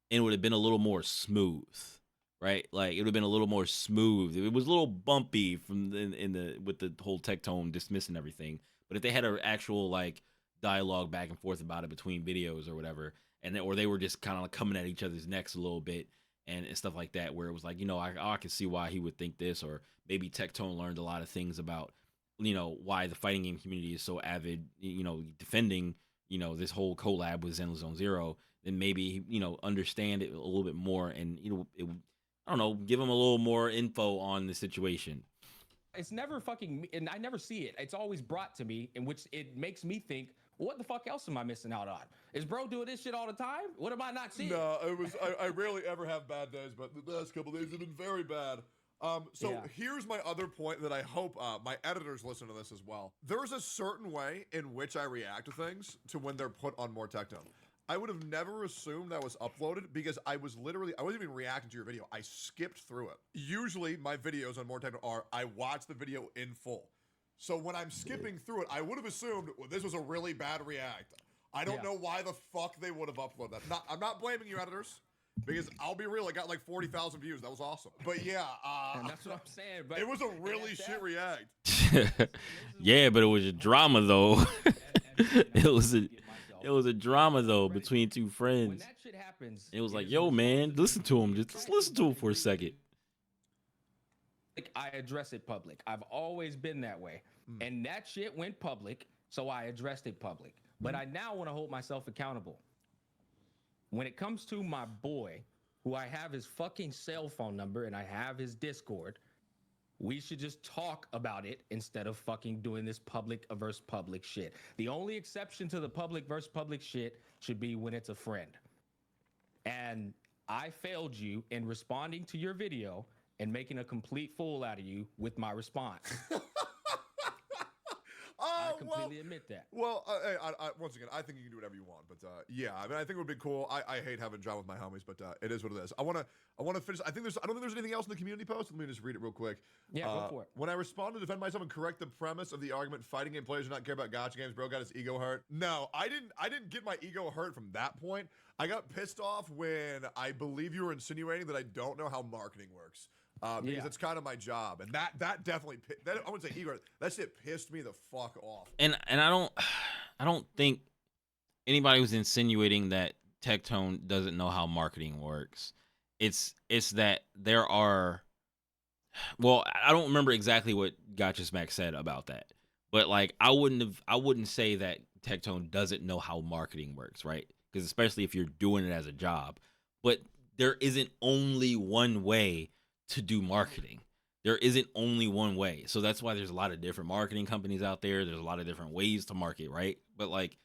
and it would have been a little more smooth, right? Like it would have been a little more smooth. It was a little bumpy with the whole Tectone dismissing everything. But if they had an actual like dialogue back and forth about it between videos or whatever, or they were just kind of like coming at each other's necks a little bit and stuff like that, where it was like, I can see why he would think this, or maybe Tectone learned a lot of things about, why the fighting game community is so avid, defending, this whole collab with Zenless Zone Zero, then maybe, understand it a little bit more and, I don't know, give him a little more info on the situation. It's never fucking, and I never see it. It's always brought to me, in which it makes me think, what the fuck else am I missing out on? Is bro doing this shit all the time? What am I not seeing? No, I rarely ever have bad days, but the last couple days have been very bad. Here's my other point that I hope my editors listen to this as well. There's a certain way in which I react to things to when they're put on More Tectone. I would have never assumed that was uploaded because I wasn't even reacting to your video. I skipped through it. Usually my videos on More Tectone are, I watch the video in full. So when I'm skipping through it, I would have assumed this was a really bad react. I don't know why the fuck they would have uploaded that. I'm not blaming you, editors, because I'll be real, I got like 40,000 views. That was awesome. But yeah, and that's what I'm saying. But it was a really shit react. Yeah, but it was a drama though. It was a drama though between two friends. When that shit happens, it was like, yo, man, listen to him. Just listen to him for a second. Like, I address it public. I've always been that way. And that shit went public, so I addressed it public. But I now want to hold myself accountable. When it comes to my boy, who I have his fucking cell phone number and I have his Discord, we should just talk about it instead of fucking doing this public versus public shit. The only exception to the public versus public shit should be when it's a friend. And I failed you in responding to your video and making a complete fool out of you with my response. I completely admit that. Well, once again, I think you can do whatever you want, but yeah, I mean, I think it would be cool. I hate having drama with my homies, but it is what it is. I want to finish. I don't think there's anything else in the community post. Let me just read it real quick. Yeah, go for it. When I respond to defend myself and correct the premise of the argument, fighting game players do not care about gacha games. Bro got his ego hurt. No, I didn't get my ego hurt from that point. I got pissed off when I believe you were insinuating that I don't know how marketing works. Because it's kind of my job, and that definitely I wouldn't say ego. That shit pissed me the fuck off. And I don't think anybody was insinuating that Tectone doesn't know how marketing works. It's that there are, well, I don't remember exactly what Gotcha Smack said about that, but like I wouldn't say that Tectone doesn't know how marketing works, right? Because especially if you're doing it as a job, but there isn't only one way to do marketing. There isn't only one way. So that's why there's a lot of different marketing companies out there. There's a lot of different ways to market, right? But like,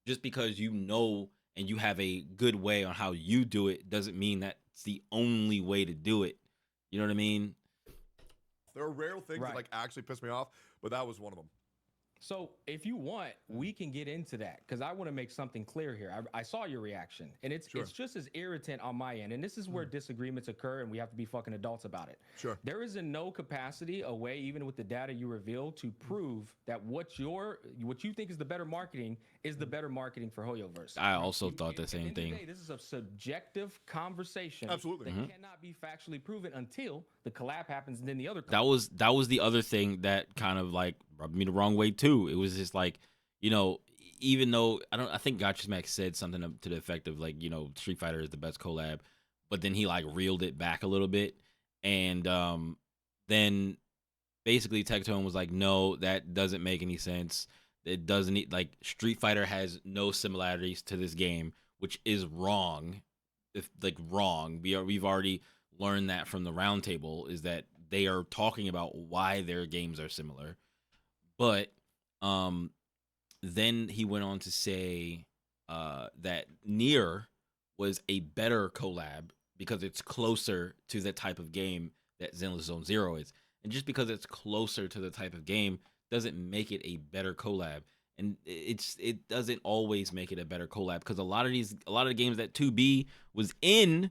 just because you know and you have a good way on how you do it doesn't mean that's the only way to do it. You know what I mean? There are rare things that like actually piss me off, but that was one of them. So if you want, we can get into that, because I want to make something clear here. I saw your reaction, and it's just as irritant on my end. And this is where disagreements occur, and we have to be fucking adults about it. Sure. There is in no capacity a way, even with the data you reveal, to prove that what you think is the better marketing is the better marketing for Hoyoverse. I also thought the same thing. This is a subjective conversation. Absolutely. That cannot be factually proven until the collab happens, and then the other. That was the other thing that kind of like rubbed me the wrong way too. It was just like, even though I think Gotcha Smack said something to the effect of like, Street Fighter is the best collab, but then he like reeled it back a little bit, and then basically Tectone was like, no, that doesn't make any sense. It doesn't, like, Street Fighter has no similarities to this game, which is wrong. Wrong. We've already learned that from the roundtable, is that they are talking about why their games are similar. But Then he went on to say that Nier was a better collab because it's closer to the type of game that Zenless Zone Zero is. And just because it's closer to the type of game doesn't make it a better collab. And it doesn't always make it a better collab because a lot of the games that 2B was in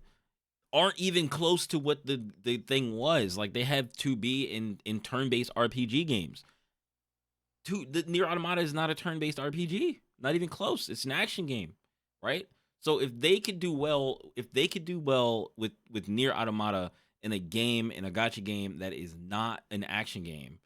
aren't even close to what the thing was. Like they have 2B in turn-based RPG games. The Nier Automata is not a turn-based RPG. Not even close. It's an action game, right? So if they could do well with Nier Automata in a gacha game that is not an action game,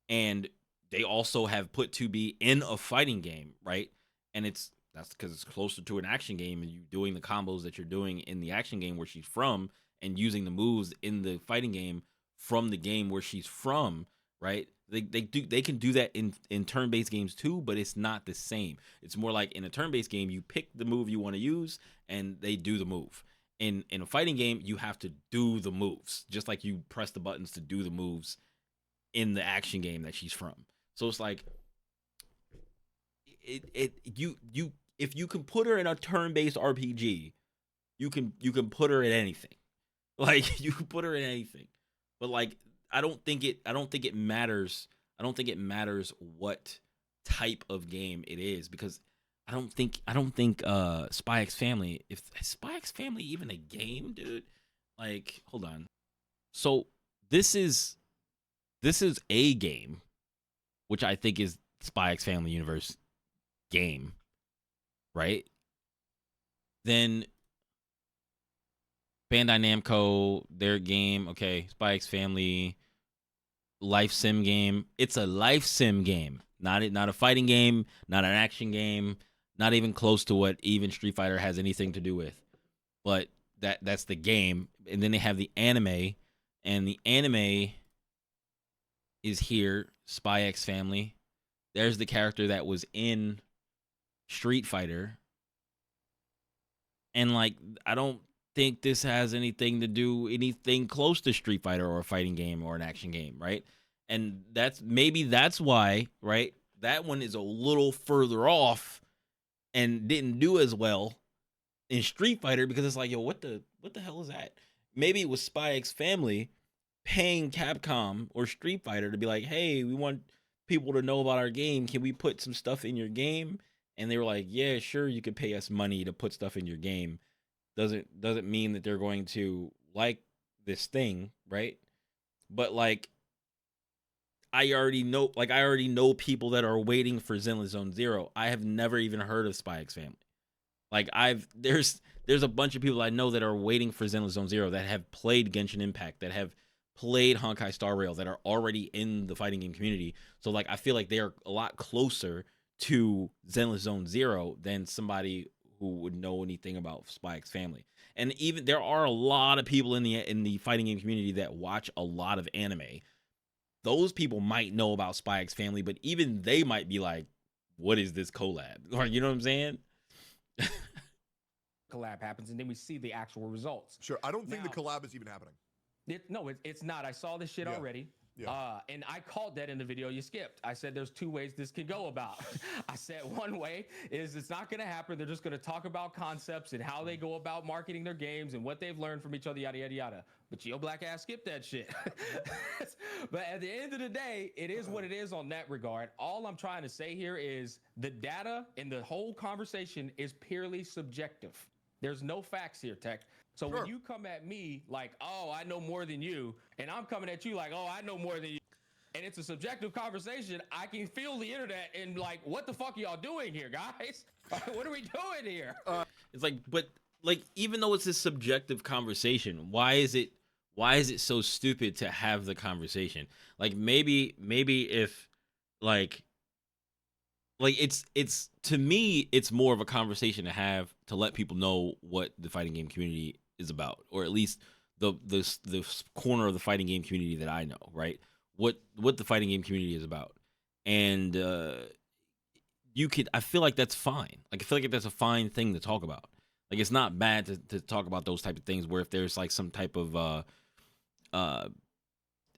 and they also have put 2B in a fighting game, right? And that's because it's closer to an action game, and you doing the combos that you're doing in the action game where she's from, and using the moves in the fighting game from the game where she's from, right? They can do that in turn-based games too, but it's not the same. It's more like in a turn-based game, you pick the move you want to use, and they do the move. In a fighting game, you have to do the moves, just like you press the buttons to do the moves in the action game that she's from. So it's like you if you can put her in a turn-based RPG, you can put her in anything. Like you can put her in anything. But like I don't think it matters. I don't think it matters what type of game it is because I don't think Spy X Family, if Spy X Family even a game, dude. Like, hold on. So this is a game, which I think is Spy X Family Universe game, right? Then Bandai Namco, their game, okay, Spy X Family, life sim game. It's a life sim game, not a fighting game, not an action game, not even close to what even Street Fighter has anything to do with. But that's the game. And then they have the anime, and the anime is here, Spy X Family. There's the character that was in Street Fighter. And like I don't think this has anything close to Street Fighter or a fighting game or an action game, right? And that's why, right? That one is a little further off and didn't do as well in Street Fighter because it's like, yo, what the hell is that? Maybe it was Spy X Family paying Capcom or Street Fighter to be like, hey, we want people to know about our game. Can we put some stuff in your game? And they were like, yeah, sure, you could pay us money to put stuff in your game. Doesn't mean that they're going to like this thing, right? But like I already know people that are waiting for Zenless Zone Zero. I have never even heard of Spy X Family. Like there's a bunch of people I know that are waiting for Zenless Zone Zero that have played Genshin Impact, that have played Honkai Star Rail, that are already in the fighting game community. So like I feel like they are a lot closer to Zenless Zone Zero than somebody who would know anything about Spy X Family. And even there are a lot of people in the fighting game community that watch a lot of anime. Those people might know about Spy X Family, but even they might be like, what is this collab? Or you know what I'm saying? Collab happens, and then we see the actual results. Sure. I don't think the collab is even happening. It's not. I saw this shit already. Yeah. And I called that in the video you skipped. I said there's two ways this could go about. I said one way is it's not going to happen. They're just going to talk about concepts and how they go about marketing their games and what they've learned from each other, yada, yada, yada. But your black ass skipped that shit. But at the end of the day, it is what it is on that regard. All I'm trying to say here is the data and the whole conversation is purely subjective. There's no facts here, Tech. So when you come at me like, oh, I know more than you, and I'm coming at you like, oh, I know more than you, and it's a subjective conversation, I can feel the internet and like, what the fuck are y'all doing here, guys? What are we doing here? It's like, but like, even though it's a subjective conversation, why is it so stupid to have the conversation? Like maybe if like it's to me, it's more of a conversation to have to let people know what the fighting game community is about, or at least the corner of the fighting game community that I know, right? What the fighting game community is about. And I feel like that's fine. Like I feel like that's a fine thing to talk about. Like it's not bad to talk about those type of things where if there's like some type of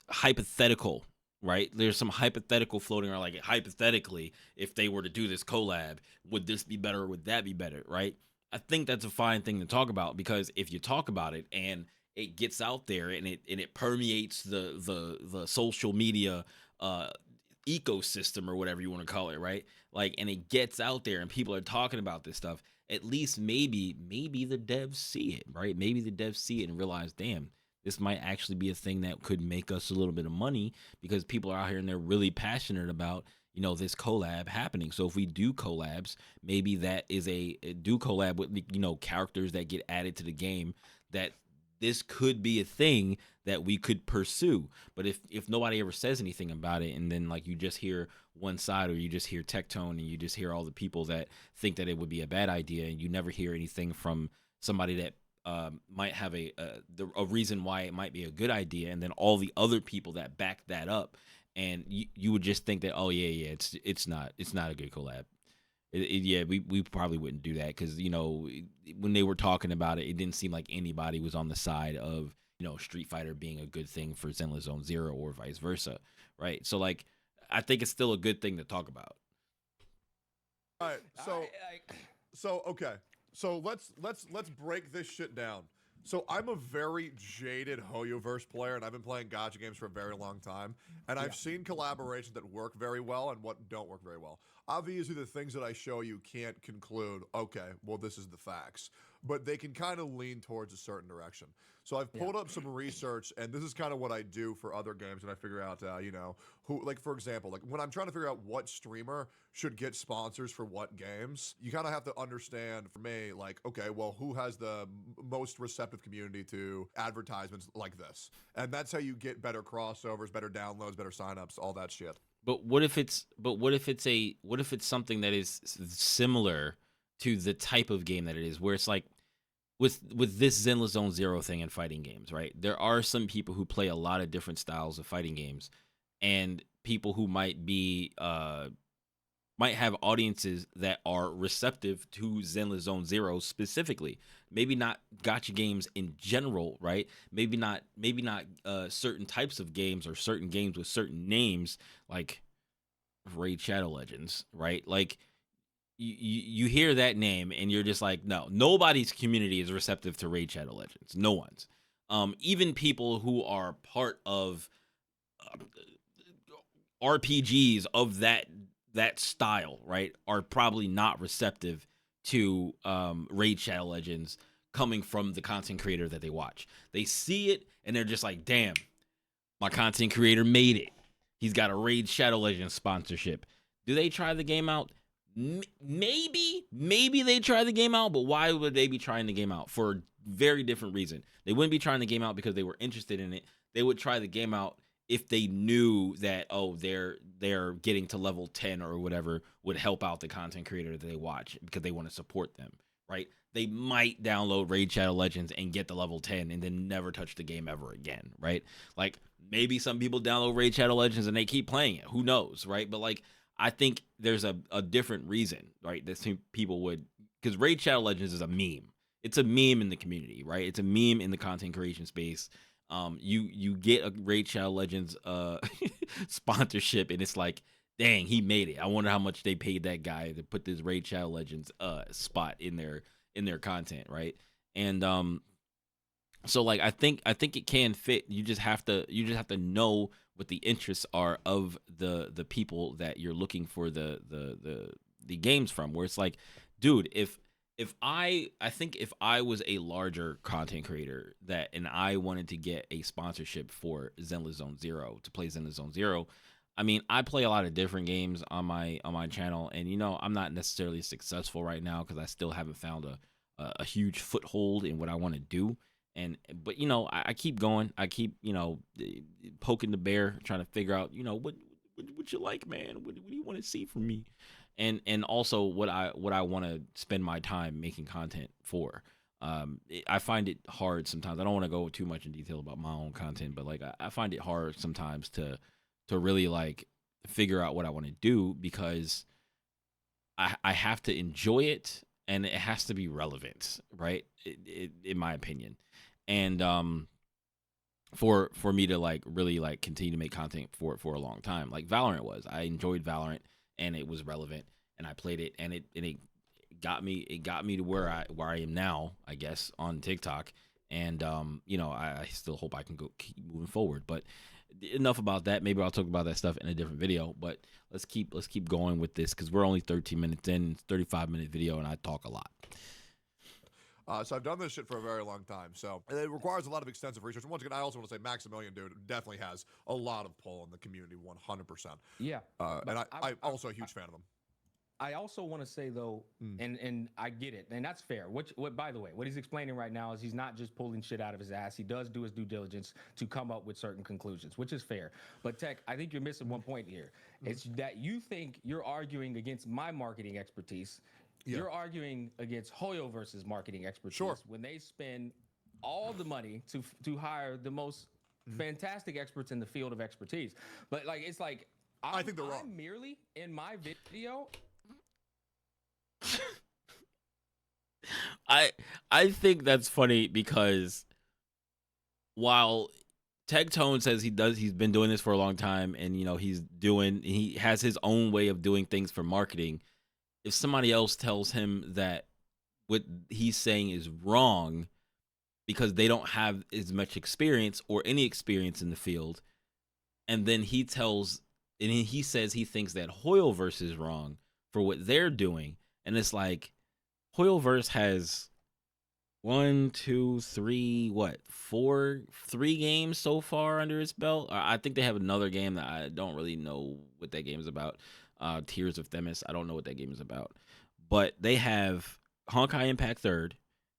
hypothetical, right? There's some hypothetical floating around, like hypothetically, if they were to do this collab, would this be better or would that be better, right? I think that's a fine thing to talk about, because if you talk about it and it gets out there and it permeates the social media uh ecosystem or whatever you want to call it, right? Like, and it gets out there and people are talking about this stuff, at least maybe the devs see it, right? Maybe the devs see it and realize, damn, this might actually be a thing that could make us a little bit of money, because people are out here and they're really passionate about, this collab happening. So if we do collabs, maybe that is do collab with, characters that get added to the game, that this could be a thing that we could pursue. But if nobody ever says anything about it, and then like you just hear one side, or you just hear Tectone and you just hear all the people that think that it would be a bad idea, and you never hear anything from somebody that might have a reason why it might be a good idea, and then all the other people that back that up, and you would just think that, oh yeah, it's not a good collab. Yeah, we probably wouldn't do that, because when they were talking about it, it didn't seem like anybody was on the side of Street Fighter being a good thing for Zenless Zone Zero or vice versa, right? So like, I think it's still a good thing to talk about. All right, so okay, so let's break this shit down. So I'm a very jaded Hoyoverse player, and I've been playing gacha games for a very long time, and I've seen collaborations that work very well and what don't work very well. Obviously, the things that I show you can't conclude, okay, well, this is the facts, but they can kind of lean towards a certain direction. So I've pulled up some research, and this is kind of what I do for other games, and I figure out, who, like, for example, like when I'm trying to figure out what streamer should get sponsors for what games, you kind of have to understand, for me, like, okay, well, who has the most receptive community to advertisements like this? And that's how you get better crossovers, better downloads, better signups, all that shit. But what if it's something that is similar to the type of game that it is, where it's like, with this Zenless Zone Zero thing in fighting games, right? There are some people who play a lot of different styles of fighting games, and people who might have audiences that are receptive to Zenless Zone Zero specifically. Maybe not gotcha games in general, right? Maybe not certain types of games, or certain games with certain names, like Raid Shadow Legends, right? Like, you hear that name and you're just like, no, nobody's community is receptive to Raid Shadow Legends. No one's. Even people who are part of RPGs of that style, right, are probably not receptive to Raid Shadow Legends coming from the content creator that they watch. They see it and they're just like, damn, my content creator made it. He's got a Raid Shadow Legends sponsorship. Do they try the game out? Maybe they try the game out, but why would they be trying the game out? For a very different reason. They wouldn't be trying the game out because they were interested in it. They would try the game out if they knew that, oh, they're getting to level 10 or whatever would help out the content creator that they watch, because they want to support them, right? They might download Raid Shadow Legends and get to level 10 and then never touch the game ever again, right? Like, maybe some people download Raid Shadow Legends and they keep playing it. Who knows, right? But like, I think there's a different reason, right? That people would, because Raid Shadow Legends is a meme. It's a meme in the community, right? It's a meme in the content creation space. You get a Raid Shadow Legends sponsorship, and it's like, dang, he made it. I wonder how much they paid that guy to put this Raid Shadow Legends spot in their content, right? And so like, I think it can fit. You just have to know what the interests are of the people that you're looking for the games from. Where it's like, dude, if I think if I was a larger content creator and I wanted to get a sponsorship for Zenless Zone Zero, to play Zenless Zone Zero, I mean, I play a lot of different games on my channel, and I'm not necessarily successful right now because I still haven't found a huge foothold in what I want to do. But I keep going. I keep poking the bear, trying to figure out what you like, man. What do you want to see from me, and also what I want to spend my time making content for. I find it hard sometimes. I don't want to go too much in detail about my own content, but like I find it hard sometimes to really like figure out what I want to do, because I have to enjoy it and it has to be relevant, right? In my opinion. And for me to like really like continue to make content for a long time. Like Valorant was. I enjoyed Valorant and it was relevant and I played it and it got me to where I am now, I guess, on TikTok. And you know, I still hope I can keep moving forward. But enough about that. Maybe I'll talk about that stuff in a different video. But let's keep going with this because we're only 13 minutes in, 35-minute video, and I talk a lot. So I've done this shit for a very long time. So and it requires a lot of extensive research. And once again, I also want to say Maximilian, dude, definitely has a lot of pull in the community, 100%. Yeah. And I'm also a huge fan of him. I also want to say though, and I get it, and that's fair. What by the way, what he's explaining right now is he's not just pulling shit out of his ass. He does do his due diligence to come up with certain conclusions, which is fair. But Tech, I think you're missing one point here. It's that you think you're arguing against my marketing expertise. Yeah. You're arguing against Hoyoverse's marketing expertise when they spend all the money to hire the most fantastic experts in the field of expertise. But like, it's like I think they're wrong. I'm merely in my video. I think that's funny because while Tectone says he's been doing this for a long time and you know he has his own way of doing things for marketing. If somebody else tells him that what he's saying is wrong because they don't have as much experience or any experience in the field, and then he says he thinks that Hoyoverse is wrong for what they're doing. And it's like, Hoyoverse has 3 games so far under his belt. I think they have another game that I don't really know what that game is about. Tears of Themis. I don't know what that game is about. But they have Honkai Impact 3rd.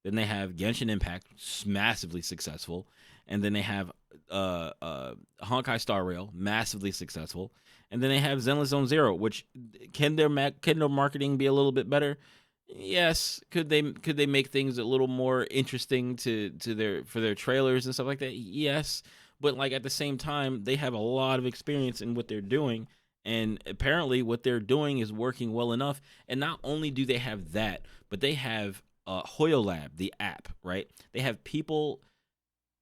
Then they have Genshin Impact, massively successful. And then they have Honkai Star Rail, massively successful. And then they have Zenless Zone Zero, which can their marketing be a little bit better? Yes. Could they make things a little more interesting for their trailers and stuff like that? Yes. But like at the same time, they have a lot of experience in what they're doing, and apparently what they're doing is working well enough. And not only do they have that, but they have Hoyolab, the app, right? They have people.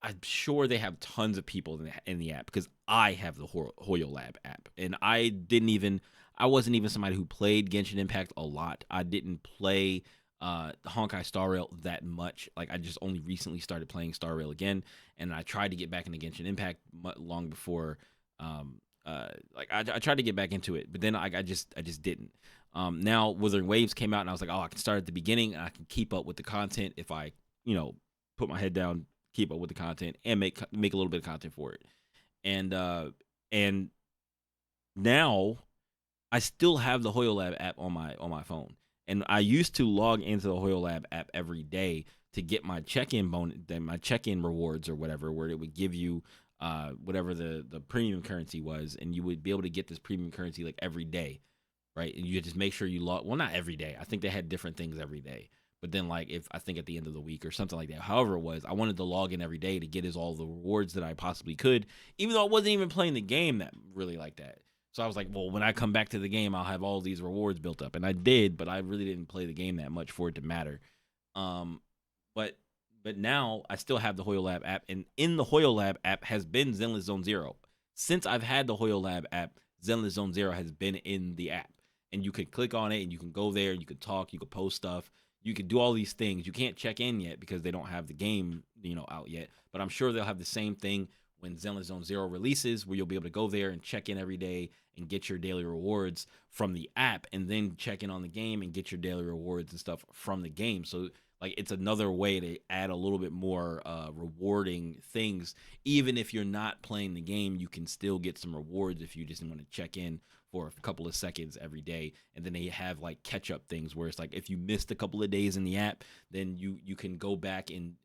I'm sure they have tons of people in the app because I have the Hoyolab app, and I wasn't even somebody who played Genshin Impact a lot. I didn't play Honkai Star Rail that much. Like I just only recently started playing Star Rail again, and I tried to get back into Genshin Impact long before. I tried to get back into it, but then I just didn't. Now Wuthering Waves came out, and I was like, oh, I can start at the beginning, and I can keep up with the content if I put my head down, keep up with the content, and make a little bit of content for it. And now I still have the Hoyolab app on my phone, and I used to log into the Hoyolab app every day to get my check-in rewards or whatever, where it would give you whatever the premium currency was, and you would be able to get this premium currency like every day, right? And you just make sure you log. Well, not every day. I think they had different things every day. But then, like, if I think at the end of the week or something like that, however it was, I wanted to log in every day to get all the rewards that I possibly could, even though I wasn't even playing the game that really like that. So I was like, well, when I come back to the game, I'll have all these rewards built up. And I did, but I really didn't play the game that much for it to matter. But now I still have the Hoyolab app, and in the Hoyolab app has been Zenless Zone Zero. Since I've had the Hoyolab app, Zenless Zone Zero has been in the app. And you can click on it, and you can go there, you can talk, you can post stuff. You can do all these things. You can't check in yet because they don't have the game, out yet. But I'm sure they'll have the same thing when Zenless Zone Zero releases, where you'll be able to go there and check in every day and get your daily rewards from the app, and then check in on the game and get your daily rewards and stuff from the game. So, like, it's another way to add a little bit more rewarding things. Even if you're not playing the game, you can still get some rewards if you just want to check in for a couple of seconds every day. And then they have like catch up things where it's like if you missed a couple of days in the app, then you can go back and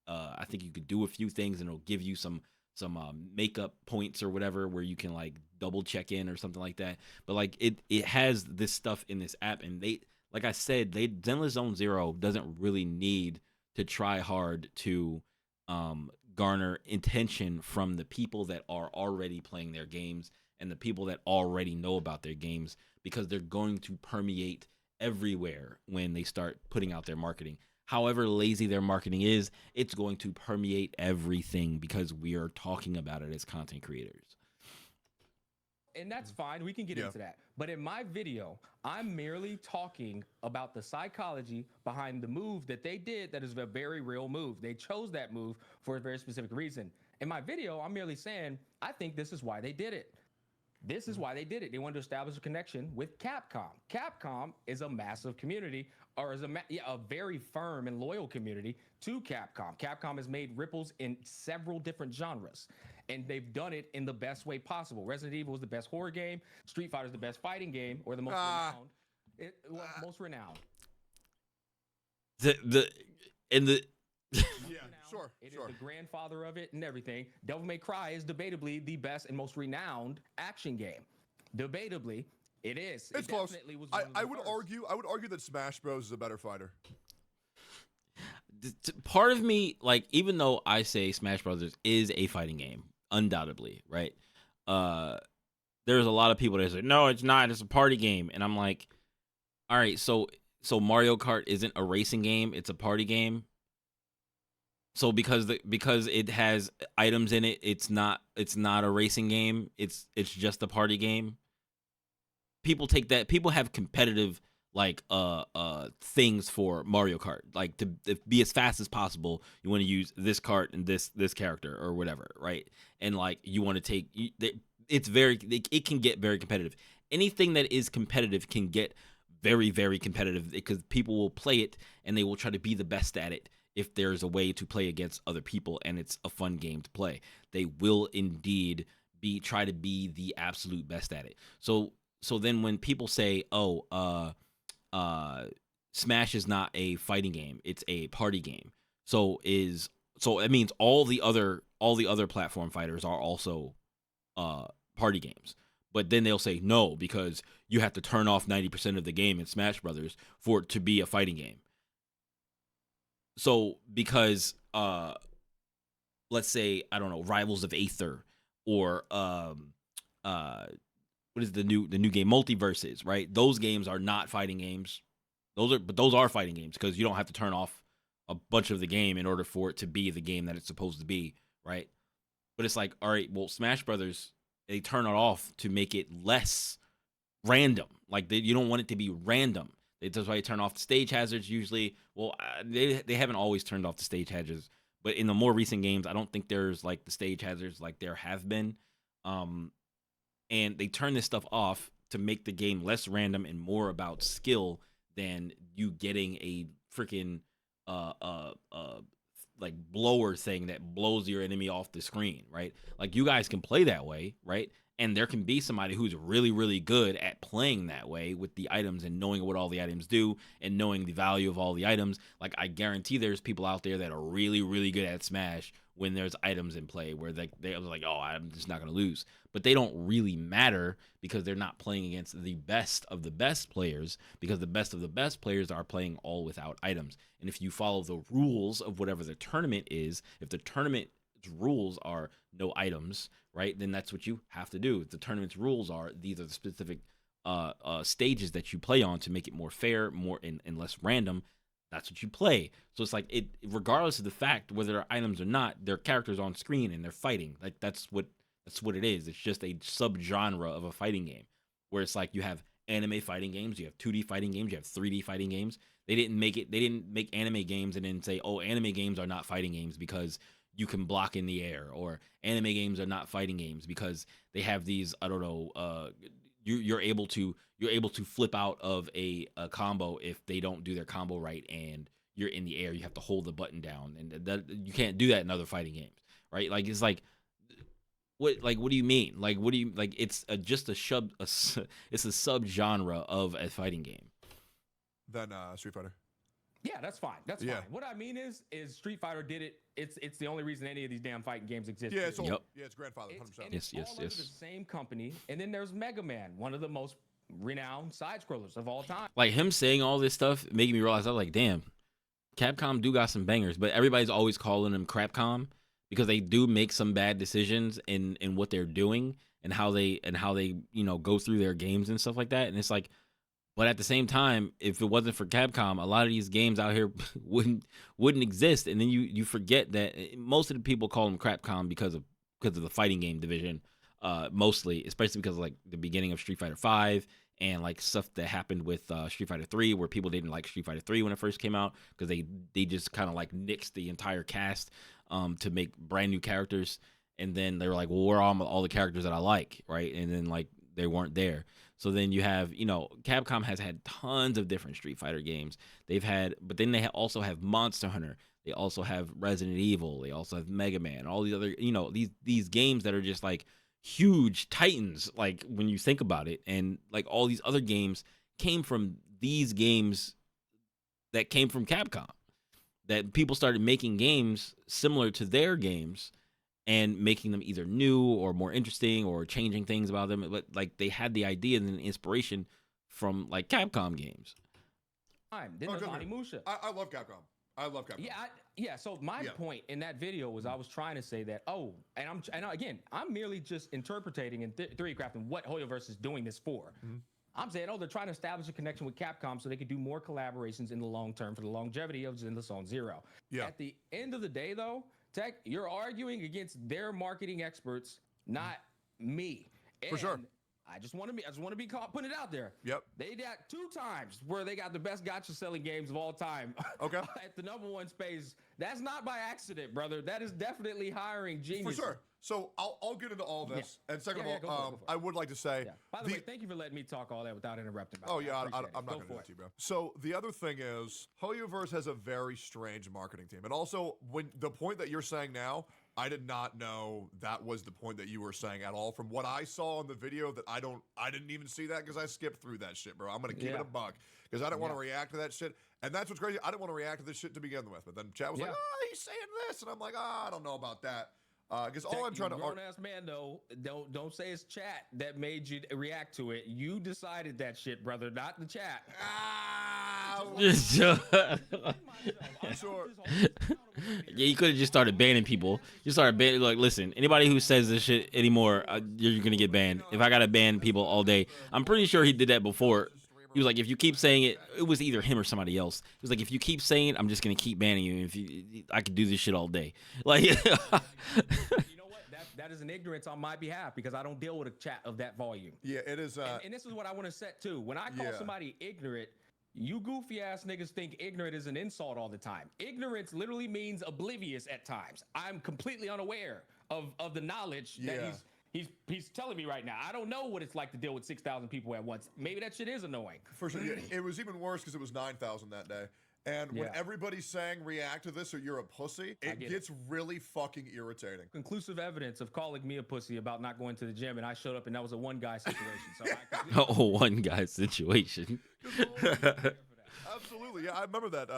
I think you could do a few things, and it'll give you some makeup points or whatever, where you can like double check in or something like that. But like it has this stuff in this app, and they, like I said, Zenless Zone Zero doesn't really need to try hard to garner attention from the people that are already playing their games and the people that already know about their games, because they're going to permeate everywhere when they start putting out their marketing. however lazy their marketing is, it's going to permeate everything because we are talking about it as content creators. And that's fine. We can get Yeah. into that. But in my video, I'm merely talking about the psychology behind the move that they did. That is a very real move. They chose that move for a very specific reason. In my video, I'm merely saying, I think this is why they did it. This is why they did it. They wanted to establish a connection with Capcom. Capcom is a massive community, or is a very firm and loyal community to Capcom. Capcom has made ripples in several different genres, and they've done it in the best way possible. Resident Evil is the best horror game. Street Fighter is the best fighting game, or the most renowned. Most renowned. Yeah, sure. It is the grandfather of it and everything. Devil May Cry is debatably the best and most renowned action game. Debatably, it is. It's close. Definitely was I would argue that Smash Bros is a better fighter. Part of me, like, even though I say Smash Brothers is a fighting game, undoubtedly, right? There's a lot of people that say, no, it's not. It's a party game, and I'm like, all right, so Mario Kart isn't a racing game; it's a party game. So because it has items in it, it's not a racing game. It's just a party game. People take that. People have competitive things for Mario Kart. Like to be as fast as possible, you want to use this cart and this character or whatever, right? And like you want to take it can get very competitive. Anything that is competitive can get very, very competitive because people will play it and they will try to be the best at it. If there's a way to play against other people and it's a fun game to play, they will indeed try to be the absolute best at it. So then when people say, Smash is not a fighting game, it's a party game. So it means all the other platform fighters are also party games. But then they'll say no because you have to turn off 90% of the game in Smash Brothers for it to be a fighting game. So because let's say, I don't know, Rivals of Aether or what is the new game, Multiverses, right? Those games are not fighting games. Those are fighting games because you don't have to turn off a bunch of the game in order for it to be the game that it's supposed to be, right? But it's like, all right, well, Smash Brothers, they turn it off to make it less random. Like you don't want it to be random. That's why you turn off the stage hazards usually. Well, they haven't always turned off the stage hazards, but in the more recent games, I don't think there's like the stage hazards like there have been. And they turn this stuff off to make the game less random and more about skill than you getting a freaking like blower thing that blows your enemy off the screen, right? Like you guys can play that way, right? And there can be somebody who's really, really good at playing that way with the items and knowing what all the items do and knowing the value of all the items. Like I guarantee there's people out there that are really, really good at Smash when there's items in play where they was like, oh, I'm just not going to lose. But they don't really matter because they're not playing against the best of the best players because the best of the best players are playing all without items. And if you follow the rules of whatever the tournament is, if the tournament's rules are no items, right, then that's what you have to do. If the tournament's rules are these are the specific stages that you play on to make it more fair, more and less random, that's what you play. So it's like it, regardless of the fact whether they're items or not, their characters on screen and they're fighting. Like that's what it is. It's just a subgenre of a fighting game where it's like you have anime fighting games, you have 2D fighting games, you have 3D fighting games. They didn't make anime games and then say, oh, anime games are not fighting games because you can block in the air, or anime games are not fighting games because they have these, I don't know, you're able to flip out of a combo if they don't do their combo right and you're in the air, you have to hold the button down, and that you can't do that in other fighting games, right? Like it's like what do you mean? Like what do you like? It's just it's a subgenre of a fighting game. Then Street Fighter. Yeah, that's fine. That's fine. What I mean is Street Fighter did it. It's the only reason any of these damn fighting games exist. Yeah, it's old. Yep. Yeah, it's grandfather. 100%. Yes. Under the same company, and then there's Mega Man, one of the most renowned side scrollers of all time. Like him saying all this stuff, making me realize I was like, damn, Capcom do got some bangers, but everybody's always calling them Crapcom because they do make some bad decisions in what they're doing and how they go through their games and stuff like that. And it's like, But at the same time, if it wasn't for Capcom, a lot of these games out here wouldn't exist. And then you forget that most of the people call them Capcom because of the fighting game division, mostly, especially because of, like, the beginning of Street Fighter V and like stuff that happened with Street Fighter 3, where people didn't like Street Fighter 3 when it first came out because they just kind of like nixed the entire cast to make brand new characters. And then they were like, well, where are all the characters that I like, right? And then, like, they weren't there. So then you have, Capcom has had tons of different Street Fighter games. But then they also have Monster Hunter. They also have Resident Evil. They also have Mega Man. All these other, these games that are just like huge titans, like, when you think about it. And like all these other games came from these games that came from Capcom. That people started making games similar to their games and making them either new or more interesting or changing things about them. But like they had the idea and the inspiration from like Capcom games. Then there's Onimusha. I love Capcom. I love Capcom. Yeah. So my point in that video was I was trying to say that, I'm merely just interpreting and theory crafting what Hoyoverse is doing this for. Mm-hmm. I'm saying, they're trying to establish a connection with Capcom so they can do more collaborations in the long term for the longevity of Zenless Zone Zero. Yeah. At the end of the day, though, Tech, you're arguing against their marketing experts, not me. And for sure. I just want to be caught putting it out there. Yep. They got 2 times where they got the best gacha selling games of all time. Okay. At the #1 space. That's not by accident, brother. That is definitely hiring genius. For sure. So I'll get into all this. Yeah. And second of all, go for it. I would like to say. Yeah. By the way, thank you for letting me talk all that without interrupting. I'm not going to do it to you, bro. So the other thing is, Hoyoverse has a very strange marketing team. And also, when the point that you're saying now, I did not know that was the point that you were saying at all. From what I saw in the video, that I didn't even see that because I skipped through that shit, bro. I'm gonna keep it a buck because I didn't want to react to that shit. And that's what's crazy. I didn't want to react to this shit to begin with, but then Chad was like, "Oh, he's saying this," and I'm like, "I don't know about that." Because all I'm trying to grown-ass man, though, don't say it's chat that made you react to it. You decided that shit, brother, not the chat. I'm sure. Yeah, you could have just started banning people. You started banning, like, listen, anybody who says this shit anymore, you're gonna get banned. If I gotta ban people all day, I'm pretty sure he did that before. He was like, if you keep saying it, it was either him or somebody else. He was like, if you keep saying it, I'm just gonna keep banning you. I could do this shit all day. Like, you know what? That is an ignorance on my behalf because I don't deal with a chat of that volume. Yeah, it is. And this is what I want to set too. When I call somebody ignorant, you goofy ass niggas think ignorant is an insult all the time. Ignorance literally means oblivious at times. I'm completely unaware of the knowledge that he's telling me right now. I don't know what it's like to deal with 6,000 people at once. Maybe that shit is annoying. For sure. It was even worse because it was 9,000 that day. And when everybody's saying react to this or you're a pussy, it gets really fucking irritating. Conclusive evidence of calling me a pussy about not going to the gym, and I showed up and that was a one guy situation. So one guy situation. Absolutely. Yeah, I remember that.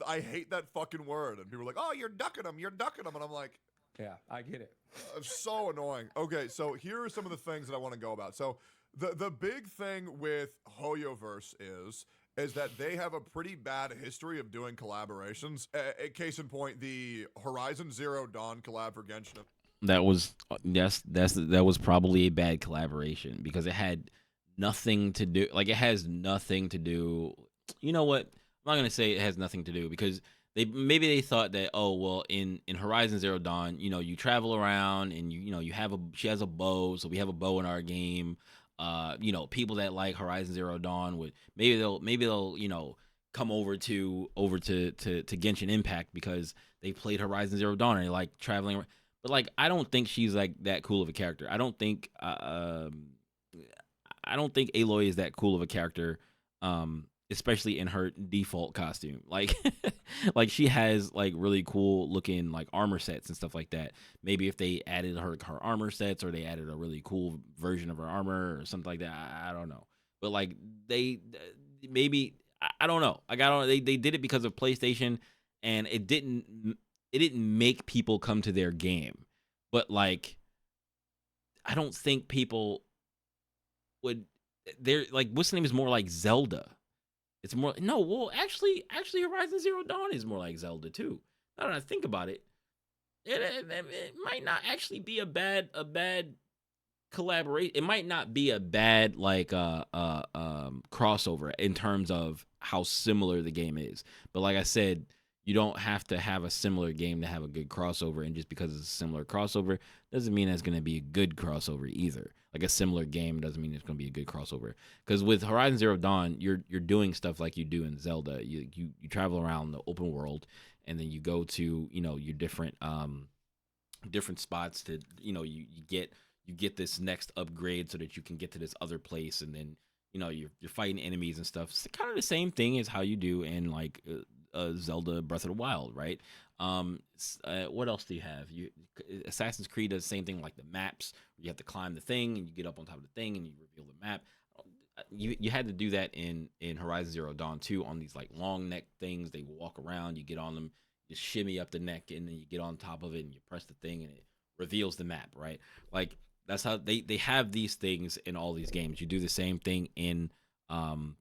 I hate that fucking word. And people were like, "Oh, you're ducking them. You're ducking them." And I'm like, yeah, I get it. It's so annoying. Okay, so here are some of the things that I want to go about. So the big thing with Hoyoverse is that they have a pretty bad history of doing collaborations. Case in point, the Horizon Zero Dawn collab for Genshin. That was probably a bad collaboration because it had nothing to do. Like, it has nothing to do. You know what? I'm not gonna say it has nothing to do because maybe they thought that, oh well, in Horizon Zero Dawn, you travel around and she has a bow, so we have a bow in our game. People that like Horizon Zero Dawn would maybe they'll come over to Genshin Impact because they played Horizon Zero Dawn and they like traveling. But like, I don't think she's like that cool of a character. I don't think Aloy is that cool of a character. Especially in her default costume. Like like she has like really cool looking like armor sets and stuff like that. Maybe if they added her armor sets or they added a really cool version of her armor or something like that, I don't know. But like I don't know. Like, I don't. They did it because of PlayStation, and it didn't make people come to their game. But like, I don't think people would. They're like, what's the name is more like Zelda. It's more actually Horizon Zero Dawn is more like Zelda too. Now that I think about it, it might not actually be a bad collaborate. It might not be a bad like crossover in terms of how similar the game is. But like I said, you don't have to have a similar game to have a good crossover. And just because it's a similar crossover doesn't mean it's going to be a good crossover either. Like a similar game doesn't mean it's going to be a good crossover. Because with Horizon Zero Dawn, you're doing stuff like you do in Zelda. You travel around the open world, and then you go to your different spots to you get this next upgrade so that you can get to this other place, and then you're fighting enemies and stuff. It's kind of the same thing as how you do in like Zelda Breath of the Wild, right? What else do you have? Assassin's Creed does the same thing, like the maps. You have to climb the thing, and you get up on top of the thing, and you reveal the map. You had to do that in Horizon Zero Dawn 2 on these like long neck things. They walk around, you get on them, you shimmy up the neck, and then you get on top of it, and you press the thing, and it reveals the map, right? Like that's how they have these things in all these games. You do the same thing in Genshin.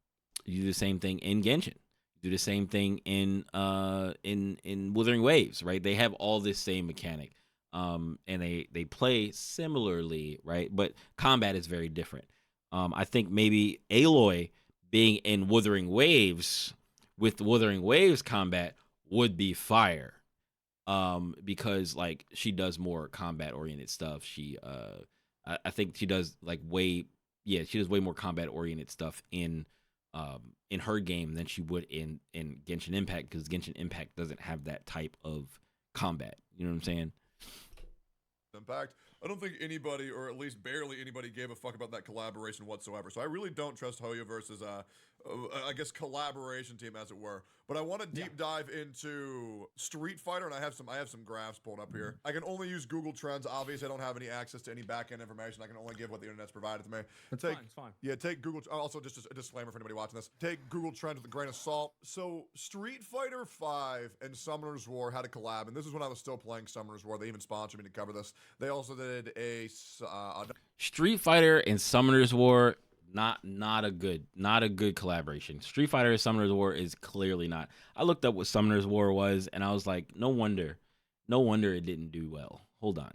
Do the same thing in Wuthering Waves, right? They have all this same mechanic, and they play similarly, right? But combat is very different. I think maybe Aloy being in Wuthering Waves with Wuthering Waves combat would be fire, because like she does more combat oriented stuff. I think she does she does way more combat oriented stuff in her game than she would in Genshin Impact, because Genshin Impact doesn't have that type of combat. You know what I'm saying? Impact. I don't think anybody, or at least barely anybody, gave a fuck about that collaboration whatsoever. So I really don't trust Hoyoverse's, I guess, collaboration team, as it were. But I want to deep dive into Street Fighter, and I have some graphs pulled up here. I can only use Google Trends. Obviously, I don't have any access to any back-end information. I can only give what the internet's provided to me. It's fine. Yeah, take Google. Also, just a disclaimer for anybody watching this: take Google Trends with a grain of salt. So, Street Fighter 5 and Summoner's War had a collab, and this is when I was still playing Summoner's War. They even sponsored me to cover this. They also did a Street Fighter and Summoner's War. Not a good collaboration. Street Fighter and Summoner's War is clearly not. I looked up what Summoner's War was, and I was like, no wonder it didn't do well. Hold on.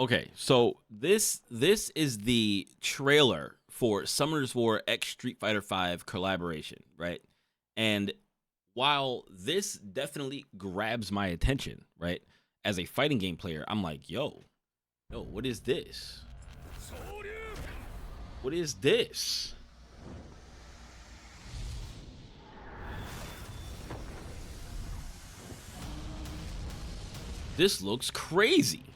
Okay, so this is the trailer for Summoner's War X Street Fighter 5 collaboration, right? And while this definitely grabs my attention, right, as a fighting game player, I'm like, yo, what is this? What is this? This looks crazy.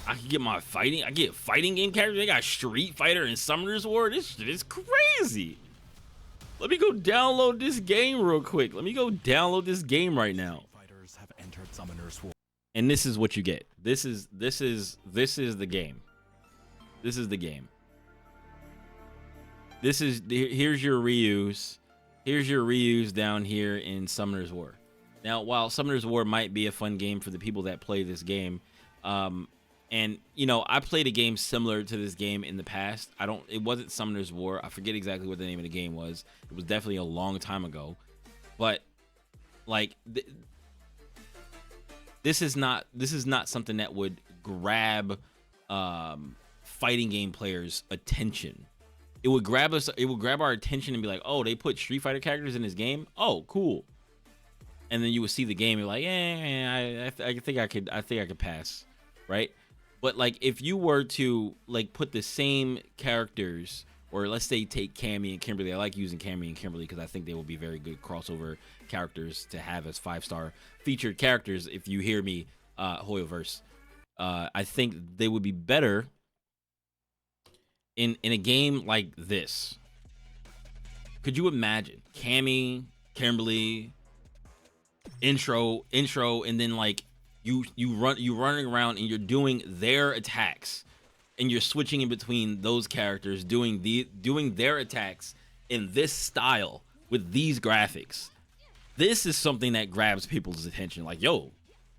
I can get I get fighting game characters. They got Street Fighter and Summoner's War. This shit is crazy. Let me go download this game real quick. Let me go download this game right now. Fighters have entered Summoner's War. And this is what you get. This is the game. This is the game. Here's your Ryus. Here's your Ryus down here in Summoner's War. Now, while Summoner's War might be a fun game for the people that play this game, and I played a game similar to this game in the past. It wasn't Summoner's War. I forget exactly what the name of the game was. It was definitely a long time ago. But like this is not something that would grab fighting game players' attention. It would grab our attention and be like, "Oh, they put Street Fighter characters in this game? Oh, cool." And then you would see the game and you're like, "Yeah, I think I could pass." Right? But like if you were to like put the same characters, or let's say take Cammy and Kimberly. I like using Cammy and Kimberly because I think they will be very good crossover characters to have as 5-star featured characters. If you hear me, Hoyoverse, I think they would be better in a game like this. Could you imagine Cammy, Kimberly, intro, and then like you running around and you're doing their attacks, and you're switching in between those characters doing their attacks in this style with these graphics. This is something that grabs people's attention. Like, yo,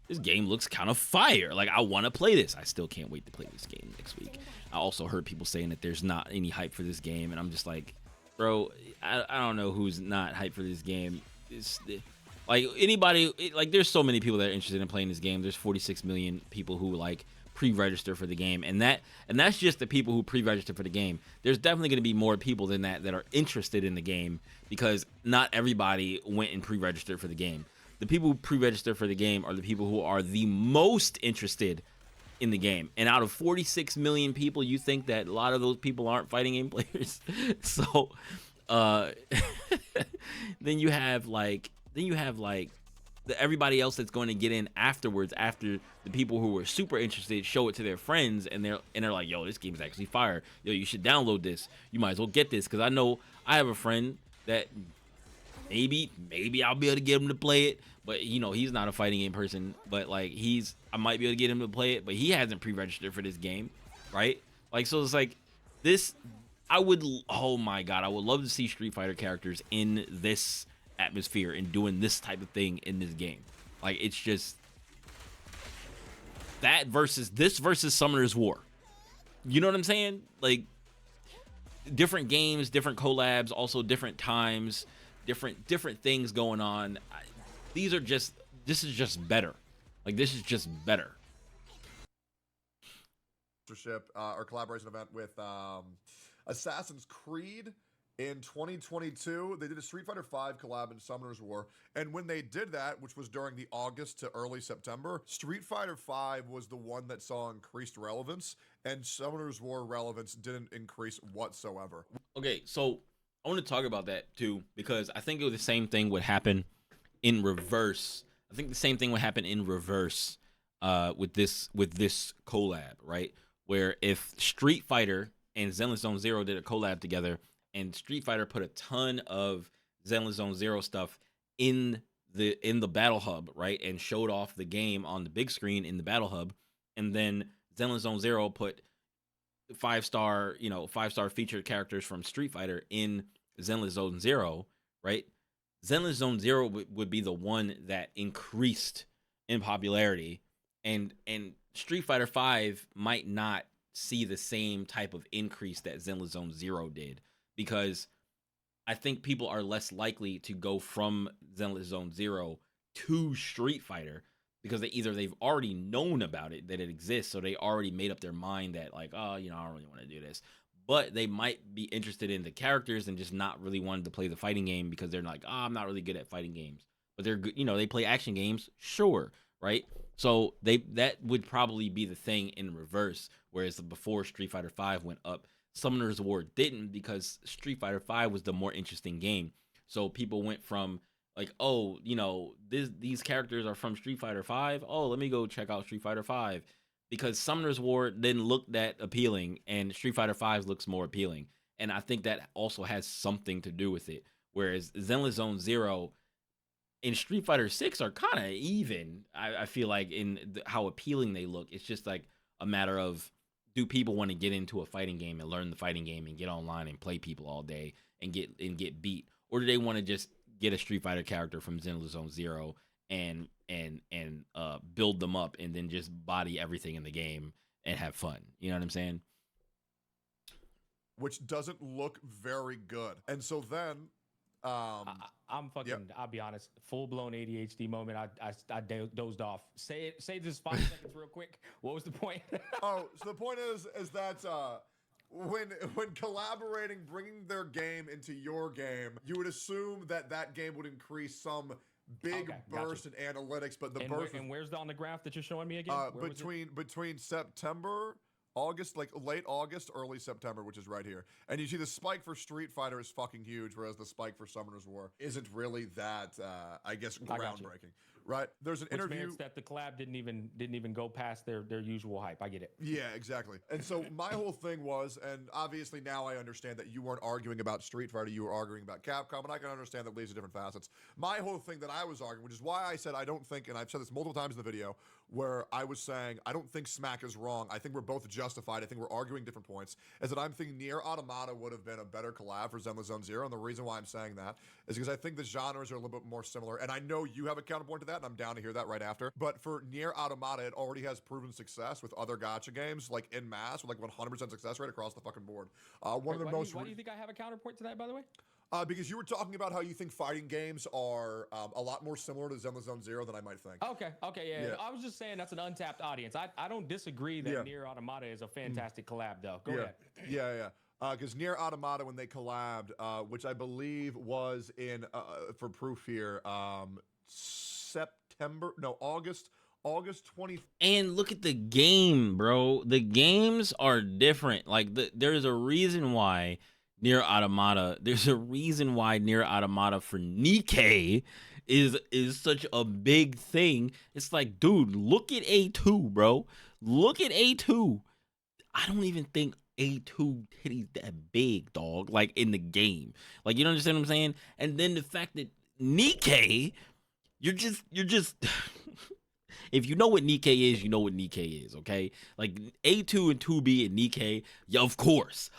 this game looks kind of fire. Like, I want to play this. I still can't wait to play this game next week. I also heard people saying that there's not any hype for this game, and I'm just like, bro, I don't know who's not hyped for this game. It's, like, anybody, like, there's so many people that are interested in playing this game. There's 46 million people who, like, pre-register for the game, and that's just the people who pre-register for the game. There's definitely going to be more people than that are interested in the game, because not everybody went and pre-registered for the game. The people who pre-register for the game are the people who are the most interested in the game. And out of 46 million people, you think that a lot of those people aren't fighting game players. So then you have like everybody else that's going to get in afterwards, after the people who were super interested show it to their friends, and they're like, yo, this game is actually fire. Yo, you should download this. You might as well get this, because I know I have a friend that maybe I'll be able to get him to play it, but you know, he's not a fighting game person, but like I might be able to get him to play it, but he hasn't pre-registered for this game, right? Like, so it's like this, oh my god, I would love to see Street Fighter characters in this atmosphere and doing this type of thing in this game. Like, it's just that versus Summoner's War. You know what I'm saying? Like, different games, different collabs, also different times, different things going on. This is just better. Like, this is just better. Or collaboration event with Assassin's Creed in 2022. They did a Street Fighter V collab in Summoner's War, and when they did that, which was during the August to early September, Street Fighter V was the one that saw increased relevance, and Summoner's War relevance didn't increase whatsoever. Okay, so I want to talk about that too, because I think the same thing would happen in reverse. I think the same thing would happen in reverse with this collab, right? Where if Street Fighter and Zenless Zone Zero did a collab together, and Street Fighter put a ton of Zenless Zone Zero stuff in the Battle Hub, right, and showed off the game on the big screen in the Battle Hub, and then Zenless Zone Zero put 5-star featured characters from Street Fighter in Zenless Zone Zero, right? Zenless Zone Zero would be the one that increased in popularity, and Street Fighter V might not see the same type of increase that Zenless Zone Zero did, because I think people are less likely to go from Zenless Zone Zero to Street Fighter, because they've already known about it, that it exists, so they already made up their mind that, like, oh, you know, I don't really want to do this. But they might be interested in the characters and just not really wanting to play the fighting game, because they're like, oh, I'm not really good at fighting games. But they're good, you know, they play action games, sure, right? So that would probably be the thing in reverse, whereas before Street Fighter V went up, Summoner's War didn't, because Street Fighter V was the more interesting game. So people went from like, oh, you know, these characters are from Street Fighter V. Oh, let me go check out Street Fighter V, because Summoner's War didn't look that appealing, and Street Fighter V looks more appealing. And I think that also has something to do with it. Whereas Zenless Zone Zero and Street Fighter 6 are kind of even, I feel like, in how appealing they look. It's just like a matter of, do people want to get into a fighting game and learn the fighting game and get online and play people all day and get beat, or do they want to just get a Street Fighter character from Zenless Zone Zero and build them up and then just body everything in the game and have fun? You know what I'm saying? Which doesn't look very good. And so then I'm fucking, yep. I'll be honest, full-blown ADHD moment. I dozed off. Say this 5 seconds real quick. What was the point? So the point is that when collaborating, bringing their game into your game, you would assume that game would increase some big burst in analytics, but and where's on the graph that you're showing me again? Between September, August, like late August, early September, which is right here. And you see the spike for Street Fighter is fucking huge, whereas the spike for Summoner's War isn't really that, I guess, groundbreaking. Right? There's an interview that the collab didn't even go past their usual hype. I get it. Yeah, exactly. And so my whole thing was, and obviously now I understand that you weren't arguing about Street Fighter, you were arguing about Capcom, and I can understand that leads to different facets. My whole thing that I was arguing, which is why I said I don't think, and I've said this multiple times in the video, where I was saying I don't think Smack is wrong. I think we're both justified. I think we're arguing different points. Is that I'm thinking Nier Automata would have been a better collab for Zenless Zone Zero, and the reason why I'm saying that is because I think the genres are a little bit more similar, and I know you have a counterpoint to that. and I'm down to hear that right after. But for Nier Automata, it already has proven success with other gacha games, like en masse, with like 100% success rate across the fucking board. One of the most. Why do you think I have a counterpoint to that, by the way? Because you were talking about how you think fighting games are a lot more similar to Zenless Zone Zero than I might think. Okay, yeah. I was just saying that's an untapped audience. I don't disagree that Nier Automata is a fantastic collab, though. Go ahead. Yeah. Because Nier Automata, when they collabed, which I believe was in, for proof here, August 20th. And look at the game, bro. The games are different. Like there's a reason why Nier Automata. There's a reason why Nier Automata for Nikkei is such a big thing. It's like, dude, look at A2, bro. Look at A2. I don't even think A2 titties that big, dog. Like in the game. Like, you don't understand what I'm saying? And then the fact that Nikkei, you're just if you know what Nikkei is, you know what Nikkei is, okay? Like A2 and 2B and Nikkei, yeah, of course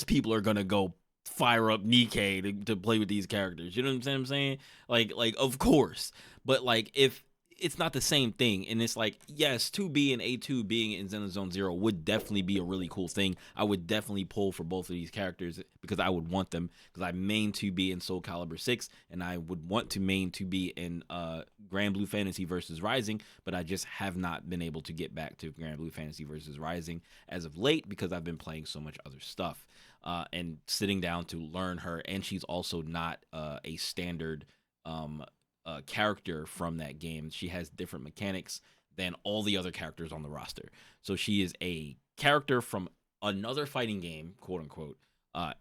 people are gonna go fire up Nikkei to play with these characters. You know what I'm saying? Like of course. But like if it's not the same thing, and it's like, yes, 2B and A2 being in Zenless Zone Zero would definitely be a really cool thing. I would definitely pull for both of these characters because I would want them, because I main 2B in Soul Calibur 6, and I would want to main 2B in Grand Blue Fantasy versus Rising, but I just have not been able to get back to Grand Blue Fantasy versus Rising as of late because I've been playing so much other stuff and sitting down to learn her, and she's also not a standard character from that game. She has different mechanics than all the other characters on the roster. So she is a character from another fighting game, quote unquote,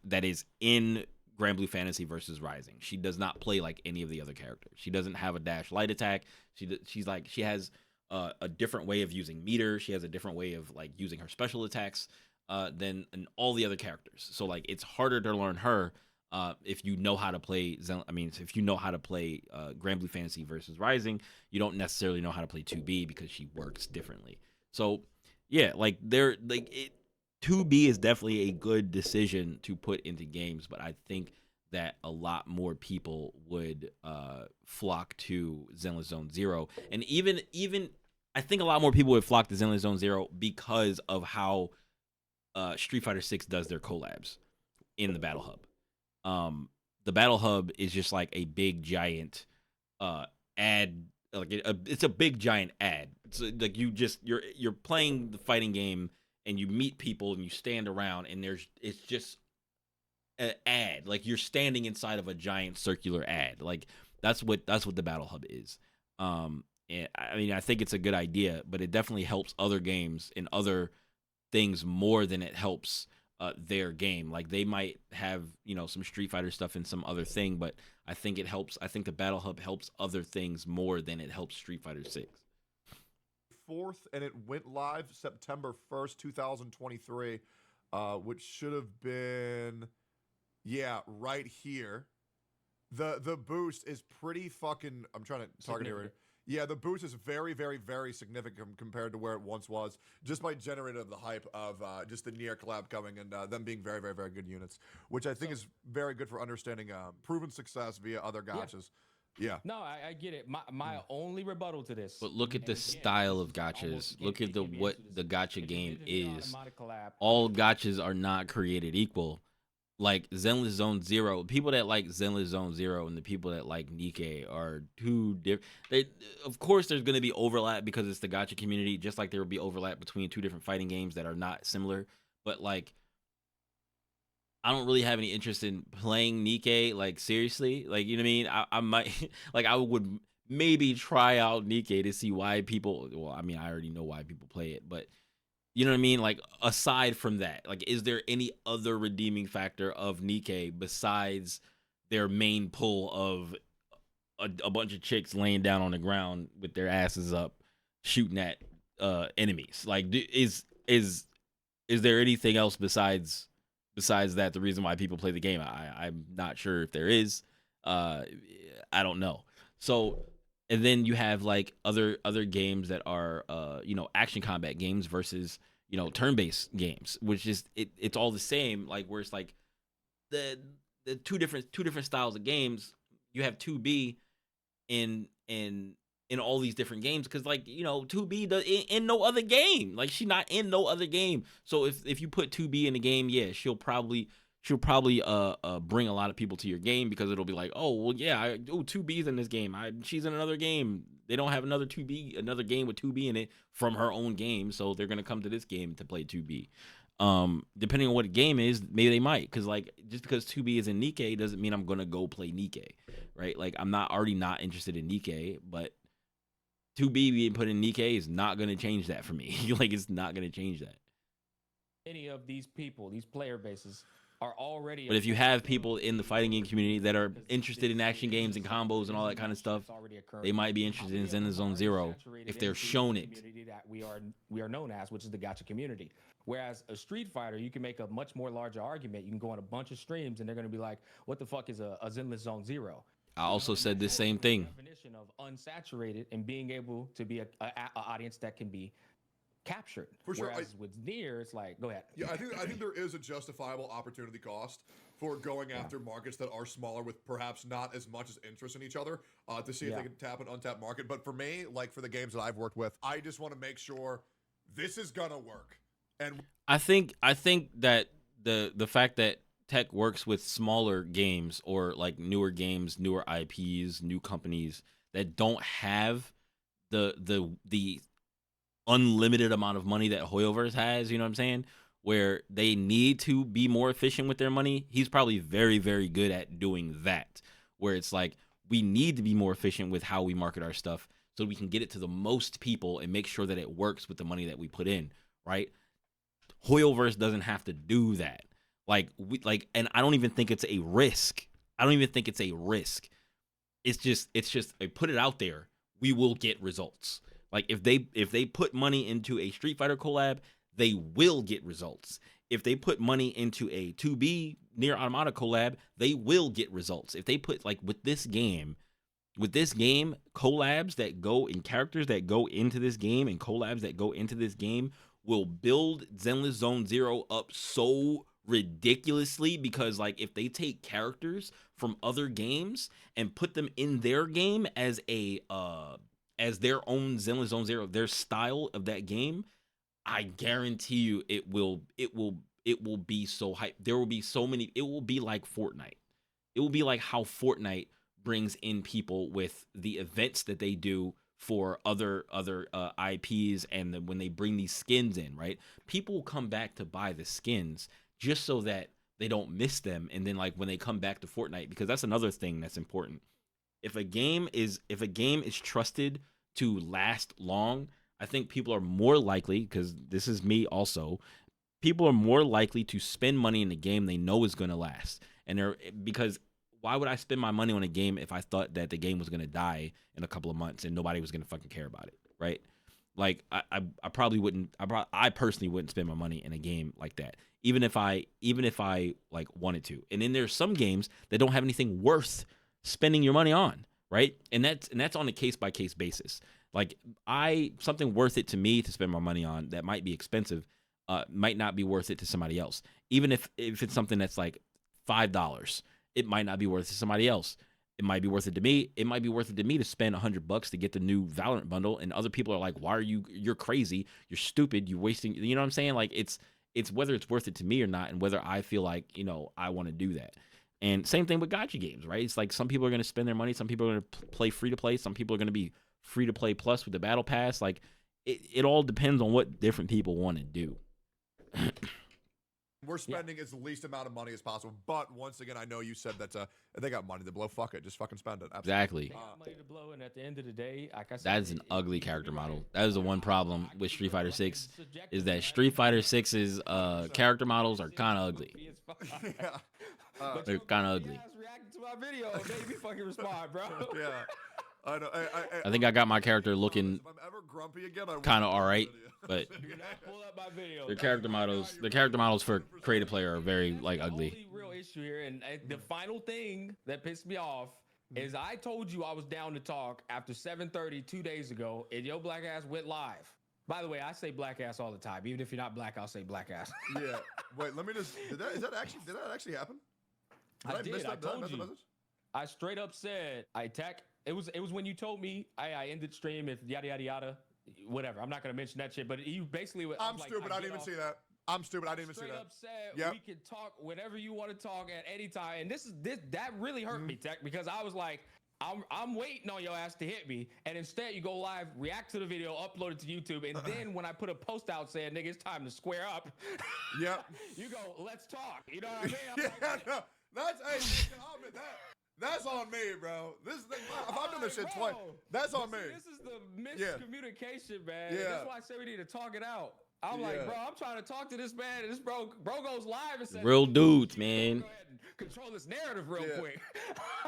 that is in Grand Blue Fantasy versus Rising. She does not play like any of the other characters. She doesn't have a dash light attack. She has a different way of using meter. She has a different way of like using her special attacks than all the other characters. So like it's harder to learn her. If you know how to play, if you know how to play Grand Blue Fantasy versus Rising, you don't necessarily know how to play 2B because she works differently. So, yeah, 2B is definitely a good decision to put into games, but I think that a lot more people would flock to Zenless Zone Zero, and even I think a lot more people would flock to Zenless Zone Zero because of how Street Fighter 6 does their collabs in the Battle Hub. The Battle Hub is just like a big giant ad, like it's a big giant ad. It's like you're playing the fighting game and you meet people and you stand around and it's just an ad. Like you're standing inside of a giant circular ad. Like that's what the Battle Hub is. And I mean, I think it's a good idea, but it definitely helps other games and other things more than it helps their game. Like they might have, some Street Fighter stuff in some other thing, but I think it helps. I think the Battle Hub helps other things more than it helps Street Fighter 6. 4th, and it went live September 1st, 2023, which should have been, right here. The boost is pretty fucking, I'm trying to target here. Yeah, the boost is very, very, very significant compared to where it once was, just by generating the hype of just the Nier collab coming and them being very, very, very good units, which I think is very good for understanding proven success via other gachas. Yeah. No, I get it. My only rebuttal to this. But look at the style of gachas. Look at what the gacha game is. All gachas are not created equal. Like Zenless Zone Zero, people that like Zenless Zone Zero and the people that like Nikkei are two different. Of course, there's going to be overlap because it's the gacha community, just like there will be overlap between two different fighting games that are not similar. But like, I don't really have any interest in playing Nikkei. Like seriously, like you know what I mean? I might like I would maybe try out Nikkei to see why people. Well, I mean, I already know why people play it, but. You know what I mean? Like, aside from that, like, is there any other redeeming factor of Nikkei besides their main pull of a bunch of chicks laying down on the ground with their asses up, shooting at enemies? Like, is there anything else besides that? The reason why people play the game, I'm not sure if there is. I don't know. So. And then you have like other games that are action combat games versus turn-based games, which is it's all the same. Like where it's like the two different styles of games. You have 2B in in all these different games because, like, you know, 2B does in no other game. Like, she's not in no other game. So if you put 2B in the game, yeah, she'll probably bring a lot of people to your game because it'll be like, oh well, yeah, 2B's in this game. She's in another game. They don't have another game with 2B in it from her own game, so they're gonna come to this game to play 2B. Depending on what the game is, maybe they might, because like just because 2B is in Nikkei doesn't mean I'm gonna go play Nikkei, right? Like I'm not interested in Nikkei, but 2B being put in Nikkei is not going to change that for me. Like, it's not going to change that. Any of these people, these player bases, are already. But if you have people in the fighting game community that are interested in action games and combos and all that kind of stuff, they might be interested in Zenless Zero if they're shown it. That we are known as, which is the gacha community. Whereas a Street Fighter, you can make a much more larger argument. You can go on a bunch of streams, and they're going to be like, "What the fuck is a Zenless Zone Zero?" I also said the same thing. Definition of unsaturated and being able to be a audience that can be captured. For sure. Whereas with Nier, it's like, go ahead. Yeah, I think there is a justifiable opportunity cost for going after markets that are smaller with perhaps not as much as interest in each other to see if they can tap an untapped market. But for me, like for the games that I've worked with, I just want to make sure this is gonna work. And I think that the fact that Tech works with smaller games or like newer games, newer IPs, new companies that don't have the unlimited amount of money that Hoyoverse has, you know what I'm saying? Where they need to be more efficient with their money. He's probably very, very good at doing that. Where it's like, we need to be more efficient with how we market our stuff so we can get it to the most people and make sure that it works with the money that we put in, right? Hoyoverse doesn't have to do that. And I don't even think it's a risk. It's just I put it out there. We will get results. Like if they put money into a Street Fighter collab, they will get results. If they put money into a 2B Nier Automata collab, they will get results. If they put like with this game, collabs that go in characters that go into this game and collabs that go into this game will build Zenless Zone Zero up so ridiculously, because like if they take characters from other games and put them in their game as a as their own Zenless Zone Zero, their style of that game, I guarantee you it will be so hype. There will be so many. It will be like Fortnite. It will be like how Fortnite brings in people with the events that they do for other IPs, and when they bring these skins in, right? People will come back to buy the skins just so that they don't miss them, and then like when they come back to Fortnite, because that's another thing that's important. If a game is trusted to last long, I think people are more likely, because this is me also, people are more likely to spend money in a game they know is going to last. And because why would I spend my money on a game if I thought that the game was going to die in a couple of months and nobody was going to fucking care about it, right? Like I probably wouldn't. I personally wouldn't spend my money in a game like that, even if I like wanted to. And then there's some games that don't have anything worth spending your money on, right? And that's on a case by case basis. Like something worth it to me to spend my money on that might be expensive, might not be worth it to somebody else. Even if it's something that's like $5, it might not be worth it to somebody else. It might be worth it to me. It might be worth it to me to spend $100 to get the new Valorant bundle, and other people are like, "Why are you're crazy? You're stupid. You're wasting." You know what I'm saying? Like it's whether it's worth it to me or not, and whether I feel like I want to do that. And same thing with gacha games, right? It's like some people are going to spend their money, some people are going to play free to play, some people are going to be free to play plus with the battle pass. Like it all depends on what different people want to do. We're spending as the least amount of money as possible. But once again, I know you said that they got money to blow. Fuck it. Just fucking spend it. Absolutely. Exactly. They got money to blow, and at the end of the day, like I said, That is an ugly character model. That is the one problem with Street Fighter 6, is that Street Fighter 6's character models are kind of ugly. Yeah. They're kind of ugly. Reacting to my video, made me fucking respond, bro. Yeah. I know. I think I got my character looking If I'm ever grumpy again, kind of all right, but Do not pull up my video. the character models for creative player are very like ugly. The only real issue here, and the final thing that pissed me off is I told you I was down to talk after 7:30 2 days ago, and your black ass went live. By the way, I say black ass all the time. Even if you're not black, I'll say black ass. Yeah. Wait, let me just. Did that actually happen? I did. miss I that- did I told miss the you. message? I straight up said, I tech, It was when you told me I ended stream if yada yada yada, whatever. I'm not gonna mention that shit, but you basically. I'm stupid. I didn't even see that. I'm stupid. I didn't even see Straight that. up said Yep. we can talk whenever you want to talk at any time, and that really hurt me, Tech, because I was like, I'm waiting on your ass to hit me, and instead you go live, react to the video, upload it to YouTube, and then when I put a post out saying, "Nigga, it's time to square up," Yep. you go, "Let's talk." You know what I mean? I'm Yeah, like, no, that's I'll admit that. That's on me, bro. This is if I've done this shit twice, that's on me. This is the miscommunication, man. Yeah. That's why I say we need to talk it out. I'm like, bro, I'm trying to talk to this man, and this bro goes live and says, Real dudes, man. Go ahead and control this narrative real quick.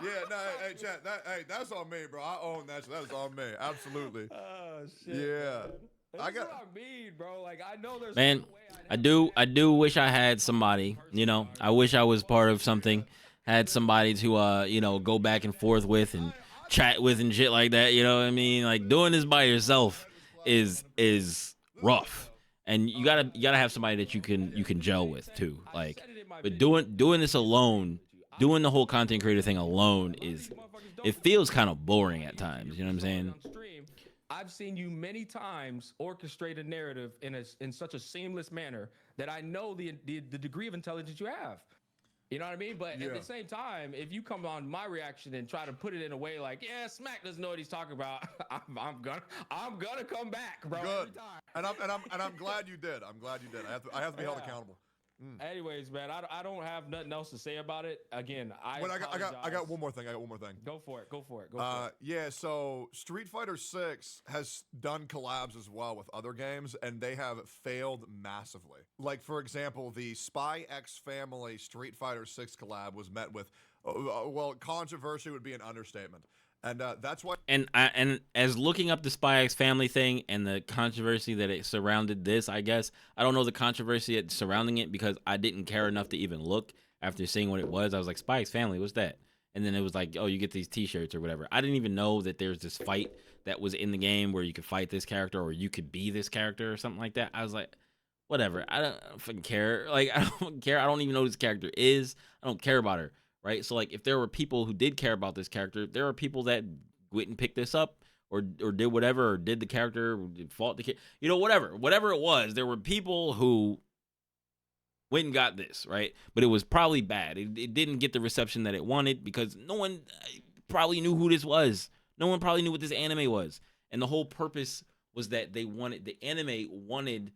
Yeah, no, hey, chat, that's on me, bro. I own that. So that's on me, absolutely. Oh shit. Yeah. That's what I mean, bro. Like, I know there's Man, I do wish I had somebody, you know, I wish I was part of something, had somebody to, you know, go back and forth with and chat with and shit like that. You know what I mean? Like, doing this by yourself is rough, and you gotta have somebody that you can gel with too. Like, but doing this alone, doing the whole content creator thing alone it feels kind of boring at times. You know what I'm saying? I've seen you many times orchestrate a narrative in such a seamless manner that I know the degree of intelligence you have. You know what I mean? But at the same time, if you come on my reaction and try to put it in a way like, yeah, Smack doesn't know what he's talking about, I'm gonna come back, bro. Good. Every time. And I'm glad you did. I'm glad you did. I have to be held accountable. Anyways, man, I don't have nothing else to say about it. Again, I got one more thing. Go for it. Go for it. Yeah, so Street Fighter 6 has done collabs as well with other games, and they have failed massively. Like, for example, the Spy X Family Street Fighter 6 collab was met with, well, controversy would be an understatement. And that's why. And as looking up the Spy X Family thing and the controversy that it surrounded this, I guess I don't know the controversy surrounding it because I didn't care enough to even look after seeing what it was. I was like, Spy X Family, what's that? And then it was like, oh, you get these T-shirts or whatever. I didn't even know that there's this fight that was in the game where you could fight this character or you could be this character or something like that. I was like, whatever. I don't fucking care. Like, I don't care. I don't even know who this character is. I don't care about her. Right, so like if there were people who did care about this character, there are people that went and picked this up or did whatever or did the character, or fought the kid, you know, whatever it was. There were people who went and got this, right? But it was probably bad. It didn't get the reception that it wanted because no one probably knew who this was. No one probably knew what this anime was, and the whole purpose was that the anime wanted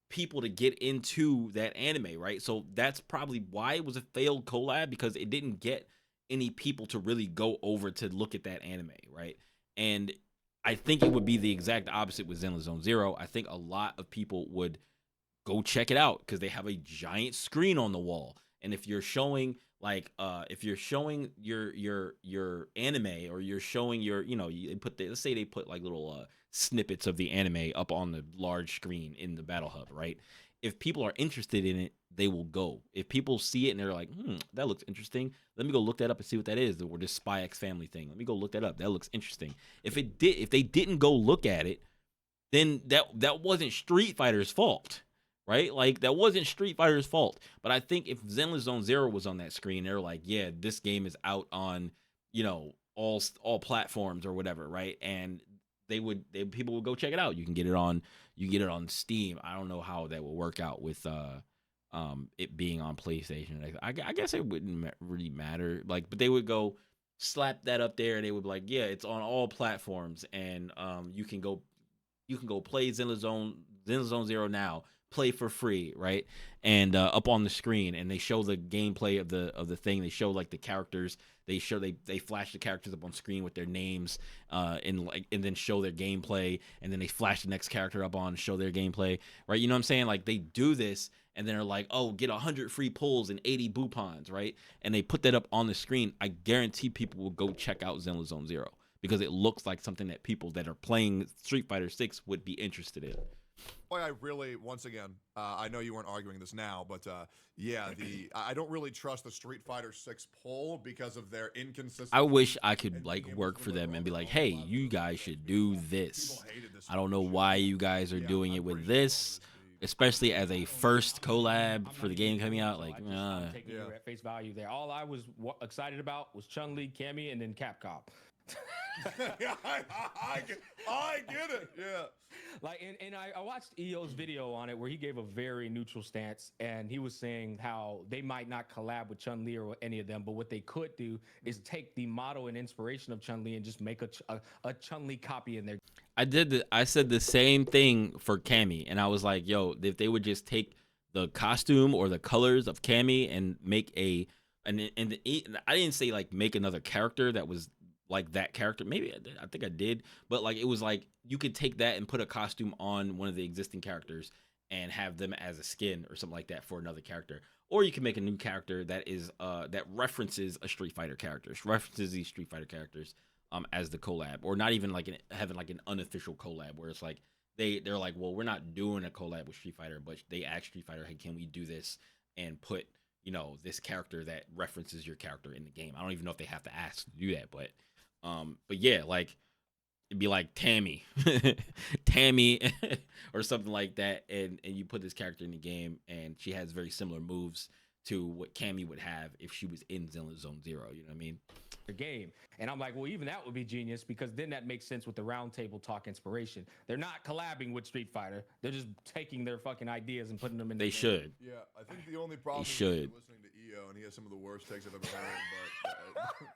people to get into that anime, right? So that's probably why it was a failed collab, because it didn't get any people to really go over to look at that anime, right? And I think it would be the exact opposite with Zenless Zone Zero. I think a lot of people would go check it out because they have a giant screen on the wall, and if you're showing like if you're showing your anime, or you're showing your, you know, let's say they put like little snippets of the anime up on the large screen in the battle hub, right? If people are interested in it, they will go. If people see it and they're like, that looks interesting, let me go look that up and see what that is, or this Spy X Family thing, let me go look that up, that looks interesting. If they didn't go look at it, then that wasn't Street Fighter's fault, right? Like, that wasn't Street Fighter's fault. But I think if Zenless Zone Zero was on that screen, they're like, yeah, this game is out on, you know, all platforms or whatever, right? And people would go check it out. You get it on Steam. I don't know how that will work out with it being on PlayStation. I guess it wouldn't really matter. Like, but they would go slap that up there, and they would be like, yeah, it's on all platforms, and you can go play Zenless Zone Zero now, play for free, right? And up on the screen, and they show the gameplay of the thing. They show like the characters. They flash the characters up on screen with their names, and then show their gameplay, and then they flash the next character up on, show their gameplay, right? You know what I'm saying? Like, they do this, and then they're like, oh, get 100 free pulls and 80 boupons, right? And they put that up on the screen. I guarantee people will go check out Zenless Zone Zero because it looks like something that people that are playing Street Fighter 6 would be interested in. Why I really, once again, I know you weren't arguing this now, but I don't really trust the Street Fighter 6 poll because of their inconsistency. I wish I could like work for them and be like, hey, you guys should do this. I don't know why you guys are doing it with this, especially as a first collab for the game coming out. Like, I'm taking you at face value there. All I was excited about was Chun-Li, Cammy, and then Capcom. Yeah, I get it. Yeah. Like, and I watched EO's video on it where he gave a very neutral stance, and he was saying how they might not collab with Chun-Li or any of them, but what they could do is take the motto and inspiration of Chun-Li and just make a Chun-Li copy in there. I said the same thing for Cammy, and I was like, yo, if they would just take the costume or the colors of Cammy and make I didn't say like make another character that was like that character. Maybe I think I did, but like it was like you could take that and put a costume on one of the existing characters and have them as a skin or something like that for another character. Or you can make a new character that is that references a Street Fighter character, references these Street Fighter characters as the collab, or not even like having like an unofficial collab where it's like they're like, well, we're not doing a collab with Street Fighter, but they ask Street Fighter, hey, can we do this and put this character that references your character in the game? I don't even know if they have to ask to do that, but yeah, like it'd be like Tammy, or something like that, and you put this character in the game, and she has very similar moves to what Cammy would have if she was in Zone Zero. You know what I mean? Game. And I'm like, well, even that would be genius, because then that makes sense with the round table talk inspiration. They're not collabing with Street Fighter. They're just taking their fucking ideas and putting them in. They should. Yeah, I think the only problem is should. listening to EO, and he has some of the worst takes I've ever heard. But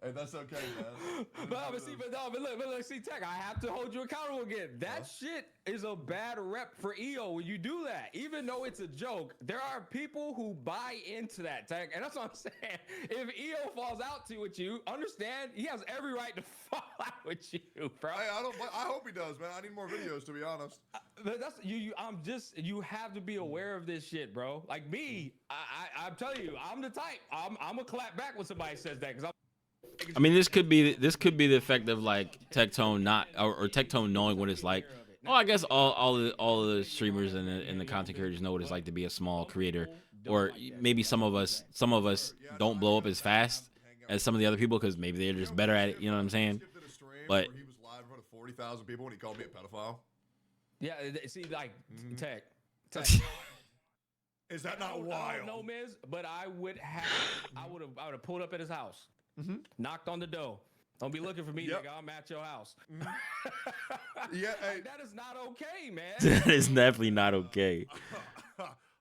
hey, that's okay, man. But look, see, Tech, I have to hold you accountable again. That shit is a bad rep for EO when you do that. Even though it's a joke, there are people who buy into that, Tech, and that's what I'm saying. If EO falls out with you, understand he has every right to fall out with you, bro. Hey, I hope he does, man. I need more videos, to be honest. That's you have to be aware of this shit, bro. Like me, I'm telling you, I'm the type. I'm gonna clap back when somebody says that, because I mean, this could be the effect of like Tectone not or Tectone knowing what it's like. Well, I guess all the streamers and the content creators know what it's like to be a small creator, or maybe some of us don't blow up as fast as some of the other people because maybe they're just better at it. You know what I'm saying? But he was live in front of 40,000 people when he called me a pedophile. Yeah, see, like Tech. Is that not wild? No, Miz, but I would have pulled up at his house, knocked on the door. Don't be looking for me, nigga. I'm at your house. Yeah, hey. That is not okay, man. that is definitely not okay.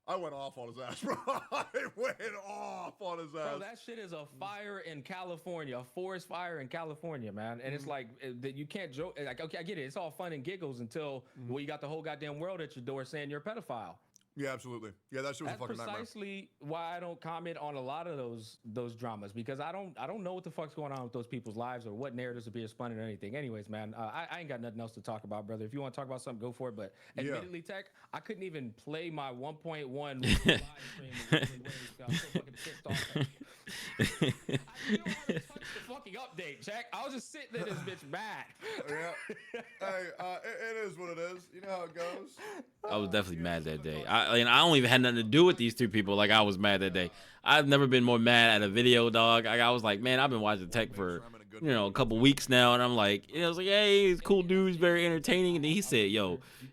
I went off on his ass, bro. I went off on his ass. Bro, that shit is a fire in California, a forest fire in California, man. And it's like that you can't joke. Like, okay, I get it. It's all fun and giggles until well, you got the whole goddamn world at your door saying you're a pedophile. Yeah, absolutely. Yeah, that shit was a fucking nightmare. That's precisely why I don't comment on a lot of those dramas, because I don't know what the fuck's going on with those people's lives or what narratives are being spun or anything. Anyways, man, I ain't got nothing else to talk about, brother. If you want to talk about something, go for it. But admittedly, Tech, I couldn't even play my 1.1 live stream. I'm so fucking pissed off. I still haven't touched the fucking update, Jack. I was just sitting in this bitch mad. Yeah. Hey, it is what it is. You know how it goes. I was definitely mad that day. I don't even had nothing to do with these two people. Like, I was mad that day. I've never been more mad at a video, dog. I was like, man, I've been watching Tech for a couple weeks now, and I'm like, I was like, hey, he's a cool dude, he's very entertaining. And then he said,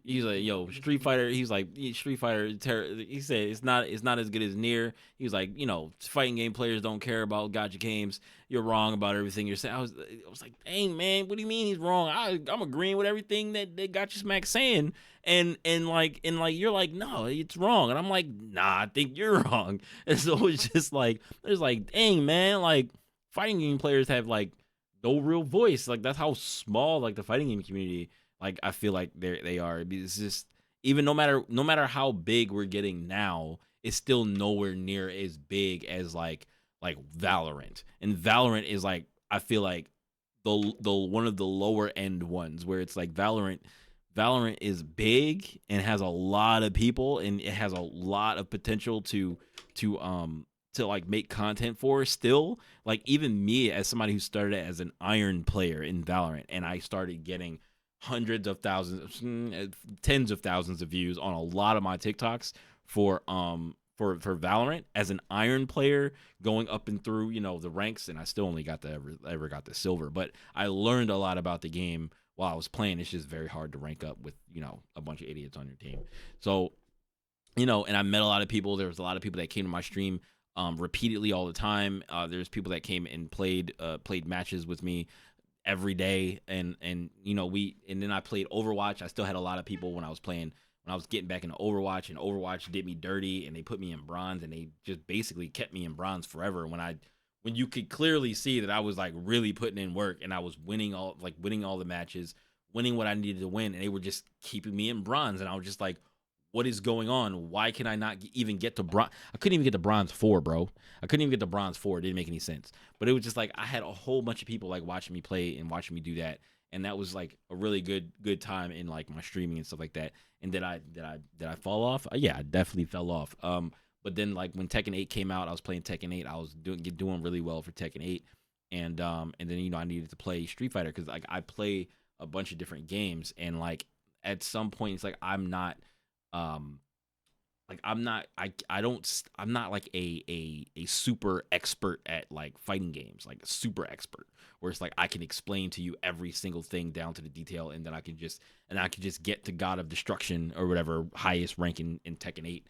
he's like, Street Fighter. He's like, Street Fighter. He said it's not as good as Nier. He was like, fighting game players don't care about gacha games. You're wrong about everything you're saying. I was like, dang, man, what do you mean he's wrong? I'm agreeing with everything that Gacha Smack's saying. And you're like, no, it's wrong. And I'm like, nah, I think you're wrong. And so it's just like, there's like, dang, man, like fighting game players have like no real voice. Like, that's how small like the fighting game community, like, I feel like they are. It's just, even no matter how big we're getting now, it's still nowhere near as big as like Valorant. And Valorant is like, I feel like the one of the lower end ones, where it's like Valorant is big and has a lot of people, and it has a lot of potential to like make content for still. Like, even me, as somebody who started as an iron player in Valorant, and I started getting hundreds of thousands, tens of thousands of views on a lot of my TikToks for Valorant as an iron player, going up and through the ranks, and I still only got ever got the silver, but I learned a lot about the game while I was playing. It's just very hard to rank up with a bunch of idiots on your team. So and I met a lot of people. There was a lot of people that came to my stream repeatedly all the time. There's people that came and played matches with me every day, and then I played Overwatch. I still had a lot of people when I was getting back into Overwatch, and Overwatch did me dirty, and they put me in bronze, and they just basically kept me in bronze forever. When you could clearly see that I was like really putting in work, and I was winning all the matches, winning what I needed to win, and they were just keeping me in bronze, and I was just like, what is going on? Why can I not even get to bronze? I couldn't even get to bronze 4, bro. I couldn't even get to bronze 4. It didn't make any sense. But it was just like I had a whole bunch of people like watching me play and watching me do that, and that was like a really good time in like my streaming and stuff like that. And did I fall off? Yeah, I definitely fell off. But then like when Tekken 8 came out, I was playing Tekken 8. I was doing really well for Tekken 8, and then I needed to play Street Fighter because like I play a bunch of different games, and like at some point it's like I'm not like a super expert at like fighting games, like a super expert, where it's like I can explain to you every single thing down to the detail, and then I can just get to God of Destruction or whatever highest rank in Tekken 8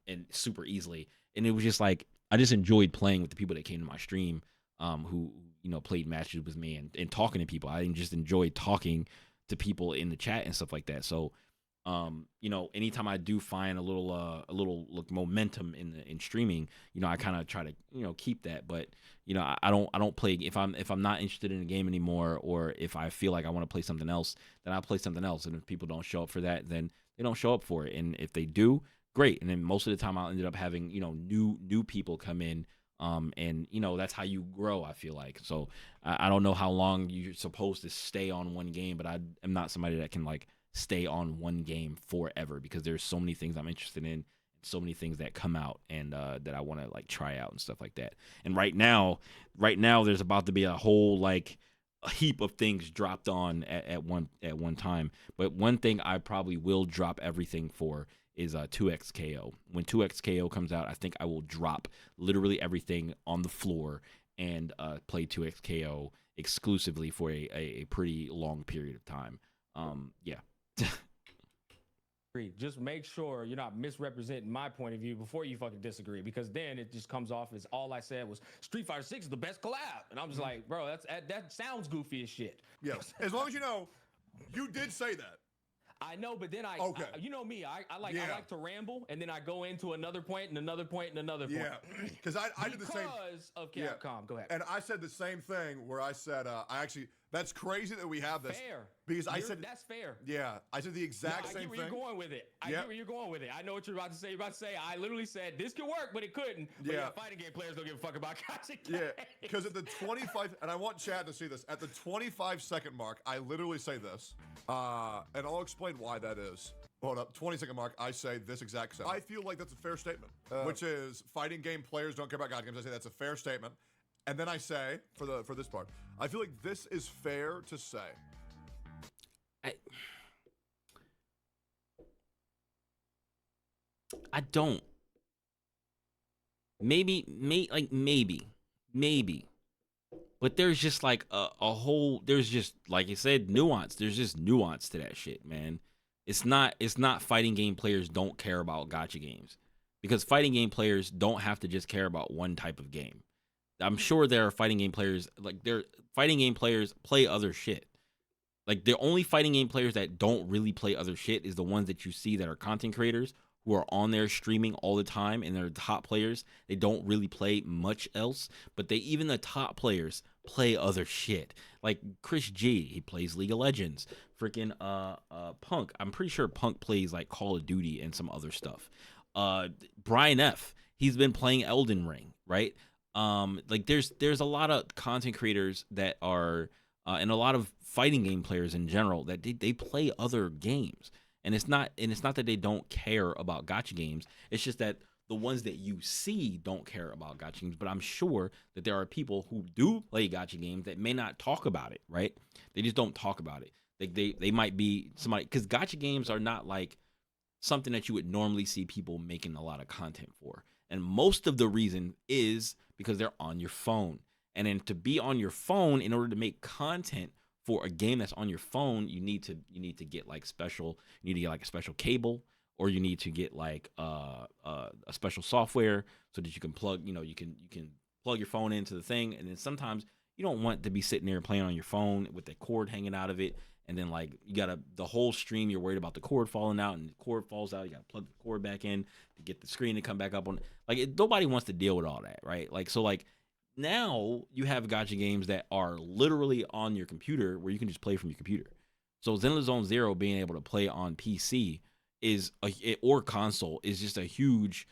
and super easily. And it was just like I just enjoyed playing with the people that came to my stream who played matches with me and talking to people. I just enjoyed talking to people in the chat and stuff like that. So anytime I do find a little momentum in streaming, I kind of try to keep that. But I don't play if I'm not interested in a game anymore, or if I feel like I want to play something else, then I'll play something else. And if people don't show up for that, then they don't show up for it. And if they do, great. And then most of the time I'll end up having new people come in. And that's how you grow, I feel like. So I don't know how long you're supposed to stay on one game, but I am not somebody that can like stay on one game forever, because there's so many things I'm interested in, so many things that come out and that I want to like try out and stuff like that. And right now there's about to be a whole like a heap of things dropped on at one time. But one thing I probably will drop everything for is 2XKO. When 2XKO comes out, I think I will drop literally everything on the floor and play 2XKO exclusively for a pretty long period of time. Yeah. Just make sure you're not misrepresenting my point of view before you fucking disagree, because then it just comes off as all I said was Street Fighter 6 is the best collab, and I'm just like, bro, that sounds goofy as shit. Yes, as long as you know, you did say that. I know, but then okay. you know me, I like to ramble, and then I go into another point and another point and another point. Yeah, because I did the same. Because of Capcom. Yeah. Go ahead. And I said the same thing where I said, that's crazy that we have this. Fair. Because I said that's fair. Yeah, I said the exact same thing. I get where you're going with it. I get where you're going with it. I know what you're about to say. You're about to say, I literally said this could work, but it couldn't. But yeah, fighting game players don't give a fuck about gotcha games. Yeah, because at the 25, and I want Chad to see this, at the 25-second mark, I literally say this, and I'll explain why that is. Hold up, 20-second mark, I say this exact sentence. I feel like that's a fair statement, which is fighting game players don't care about gotcha games. I say that's a fair statement. And then I say, for this part, I feel like this is fair to say. I don't. Maybe. But there's just like a whole, there's just, like you said, nuance. There's just nuance to that shit, man. It's not fighting game players don't care about gotcha games, because fighting game players don't have to just care about one type of game. I'm sure there are fighting game players, play other shit. Like, the only fighting game players that don't really play other shit is the ones that you see that are content creators who are on there streaming all the time, and they're top players. They don't really play much else, but even the top players play other shit. Like Chris G, he plays League of Legends. Freaking Punk, I'm pretty sure Punk plays like Call of Duty and some other stuff. Brian F, he's been playing Elden Ring, right? Like there's a lot of content creators that are and a lot of fighting game players in general that they play other games. And it's not that they don't care about gotcha games. It's just that the ones that you see don't care about gotcha games. But I'm sure that there are people who do play gotcha games that may not talk about it, right? They just don't talk about it. Like they might be somebody, because gotcha games are not like something that you would normally see people making a lot of content for. And most of the reason is because they're on your phone. And then to be on your phone, in order to make content for a game that's on your phone, you need to get like a special cable, or you need to get like a special software so that you can plug, you can plug your phone into the thing, and then sometimes you don't want to be sitting there playing on your phone with the cord hanging out of it, and then like you gotta the whole stream you're worried about the cord falling out, and the cord falls out, you gotta plug the cord back in to get the screen to come back up on. Like nobody wants to deal with all that, right? Like so like now you have gotcha games that are literally on your computer where you can just play from your computer. So Zenless Zone Zero being able to play on PC or console is just a huge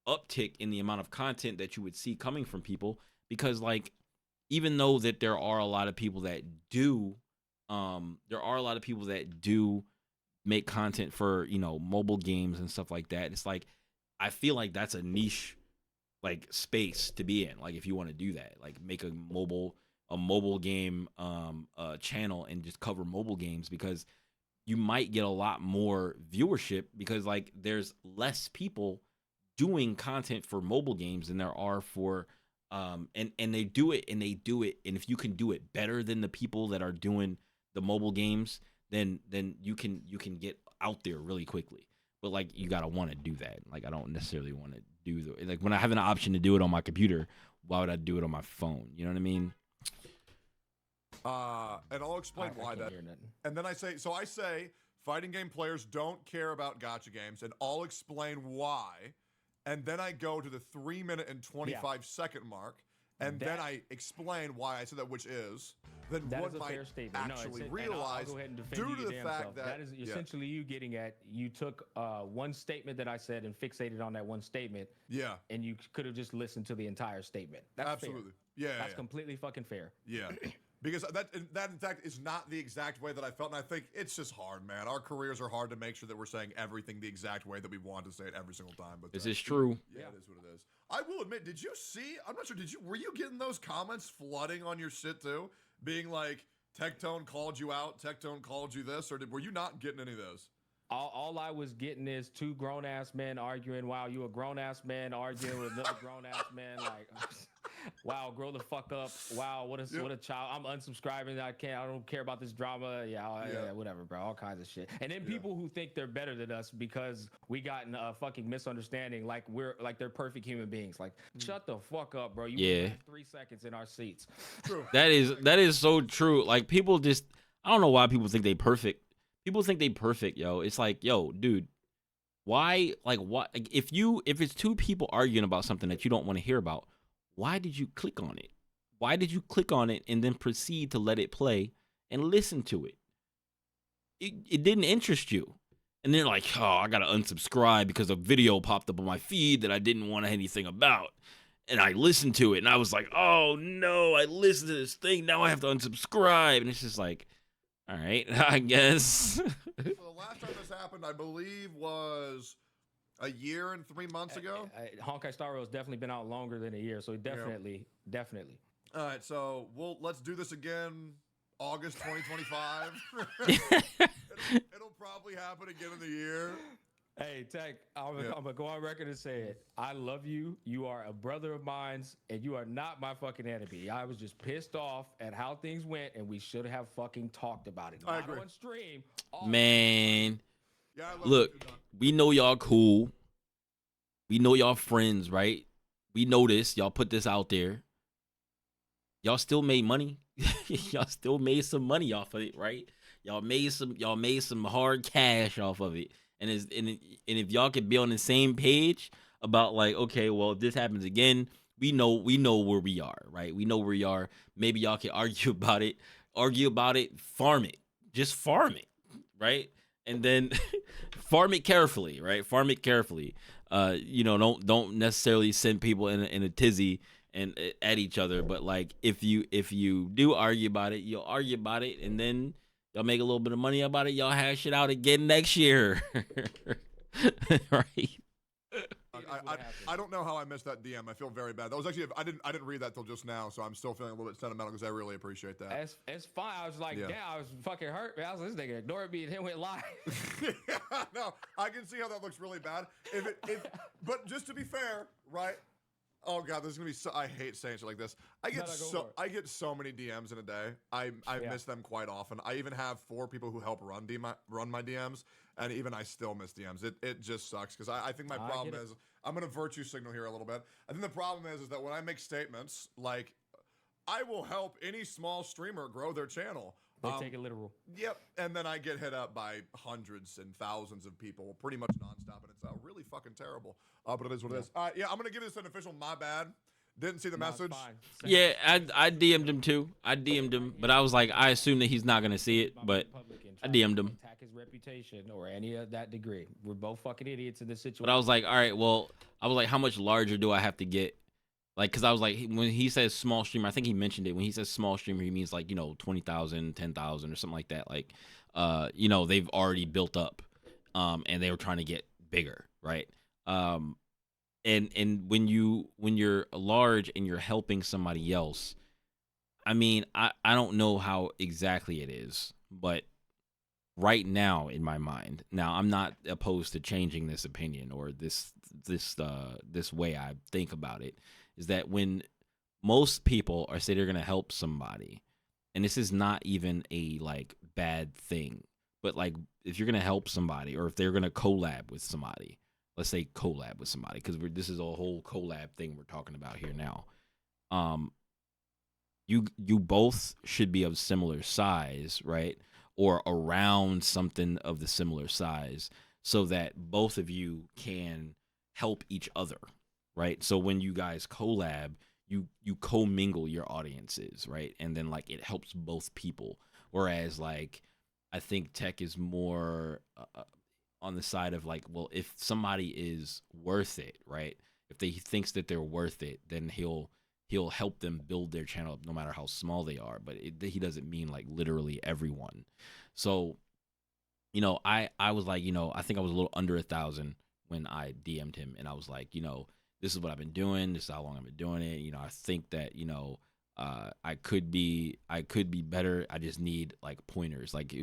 uptick in the amount of content that you would see coming from people, because like even though that there are a lot of people that do make content for mobile games and stuff like that, it's like I feel like that's a niche like space to be in. Like if you want to do that, like make a mobile game channel and just cover mobile games, because you might get a lot more viewership, because like there's less people doing content for mobile games than there are for and they do it, and if you can do it better than the people that are doing the mobile games, then you can get out there really quickly. But like you gotta want to do that. Like I don't necessarily want to do like when I have an option to do it on my computer, why would I do it on my phone? You know what I mean? And I'll explain why that. And then I say fighting game players don't care about gotcha games, and I'll explain why. And then I go to the 3-minute and 25-second mark, and then I explain why I said that, which is then what might actually realize due to the fact that is essentially you getting at, you took one statement that I said and fixated on that one statement. Yeah. And you could have just listened to the entire statement. That's absolutely fair. Yeah. That's completely fucking fair. Yeah. Because that in fact is not the exact way that I felt, and I think it's just hard, man. Our careers are hard to make sure that we're saying everything the exact way that we want to say it every single time. But this is true. Yeah, it is what it is. I will admit, did you see? I'm not sure. Were you getting those comments flooding on your shit too, being like Tectone called you out, Tectone called you this, or were you not getting any of those? All I was getting is two grown ass men arguing. Wow, you a grown ass man arguing with another grown ass man. Like, wow, grow the fuck up. Wow, what a child. I'm unsubscribing. I don't care about this drama. Yeah, whatever, bro. All kinds of shit. And then people who think they're better than us because we got in a fucking misunderstanding, like they're perfect human beings. Like, shut the fuck up, bro. You had 3 seconds in our seats. True. That is so true. Like people just, I don't know why people think they perfect. People think they perfect, yo. It's like, yo, dude, why? Like, what? Like, if it's two people arguing about something that you don't want to hear about, why did you click on it? Why did you click on it and then proceed to let it play and listen to it? It didn't interest you, and they're like, oh, I gotta unsubscribe because a video popped up on my feed that I didn't want anything about, and I listened to it, and I was like, oh no, I listened to this thing, now I have to unsubscribe, and it's just like, all right, I guess. So the last time this happened, I believe, was a year and 3 months ago. Honkai Star Rail's definitely been out longer than a year, so definitely. All right, so let's do this again, August 2025. It'll probably happen again in the year. Hey, Tech, I'm gonna go on record and say it. I love you. You are a brother of mine, and you are not my fucking enemy. I was just pissed off at how things went, and we should have fucking talked about it. I agree. On stream. Man, yeah, look, we know y'all cool. We know y'all friends, right? We know this. Y'all put this out there. Y'all still made money. Y'all still made some money off of it, right? Y'all made some hard cash off of it. And if y'all could be on the same page about like, okay, well, if this happens again, we know where we are, right? We know where we are. Maybe y'all can argue about it, farm it, just farm it, right? And then farm it carefully, right? Farm it carefully. Don't necessarily send people in a tizzy and at each other, but like if you do argue about it, you'll argue about it, and then y'all make a little bit of money about it. Y'all hash it out again next year. Right? I don't know how I missed that DM. I feel very bad. That was actually I didn't read that till just now, so I'm still feeling a little bit sentimental because I really appreciate that. It's fine. I was like, damn, I was fucking hurt. Man. I was like, this nigga ignored me and then went live. No, I can see how that looks really bad. But just to be fair, right? Oh god, there's gonna be so. I hate saying shit like this. I get so many DMs in a day. I miss them quite often. I even have 4 people who help run my DMs, and even I still miss DMs. It just sucks because I think my problem is I'm gonna virtue signal here a little bit. I think the problem is that when I make statements like I will help any small streamer grow their channel. They take it literal. Yep, and then I get hit up by hundreds and thousands of people pretty much nonstop, and it's really fucking terrible. But it is what it is. Yeah, I'm gonna give this an official my bad. Didn't see the message. Yeah, I DM'd him too. I DM'd him, but I was like, I assume that he's not gonna see it, but I DM'd him. Attack his reputation or any of that degree. We're both fucking idiots in this situation. But I was like, all right, well, I was like, how much larger do I have to get? Like, because I was like, when he says small streamer, I think he mentioned it. When he says small streamer, he means like, 20,000, 10,000 or something like that. Like, they've already built up, and they were trying to get bigger, right? And when you're large and you're helping somebody else, I mean, I don't know how exactly it is, but right now in my mind, now I'm not opposed to changing this opinion or this way I think about it. Is that when most people say they're going to help somebody, and this is not even a like bad thing, but like if you're going to help somebody or if they're going to collab with somebody, let's say collab with somebody, because this is a whole collab thing we're talking about here now. You both should be of similar size, right? Or around something of the similar size so that both of you can help each other. Right. So when you guys collab, you commingle your audiences. Right. And then like it helps both people. Whereas like I think Tech is more on the side of like, well, if somebody is worth it. Right. If he thinks that they're worth it, then he'll help them build their channel up no matter how small they are. But he doesn't mean like literally everyone. So, I was like, I think I was a little under 1,000 when I DM'd him. And I was like, this is what I've been doing. This is how long I've been doing it. I think that, I could be better. I just need like pointers. Like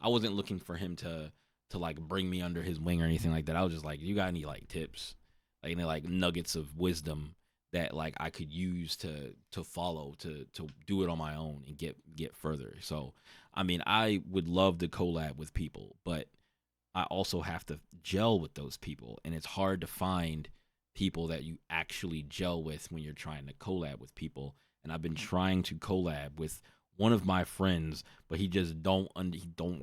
I wasn't looking for him to like bring me under his wing or anything like that. I was just like, you got any like tips, like any like nuggets of wisdom that like I could use to follow, to do it on my own and get further. So, I mean, I would love to collab with people, but I also have to gel with those people. And it's hard to find people that you actually gel with when you're trying to collab with people. And I've been trying to collab with one of my friends, but he just don't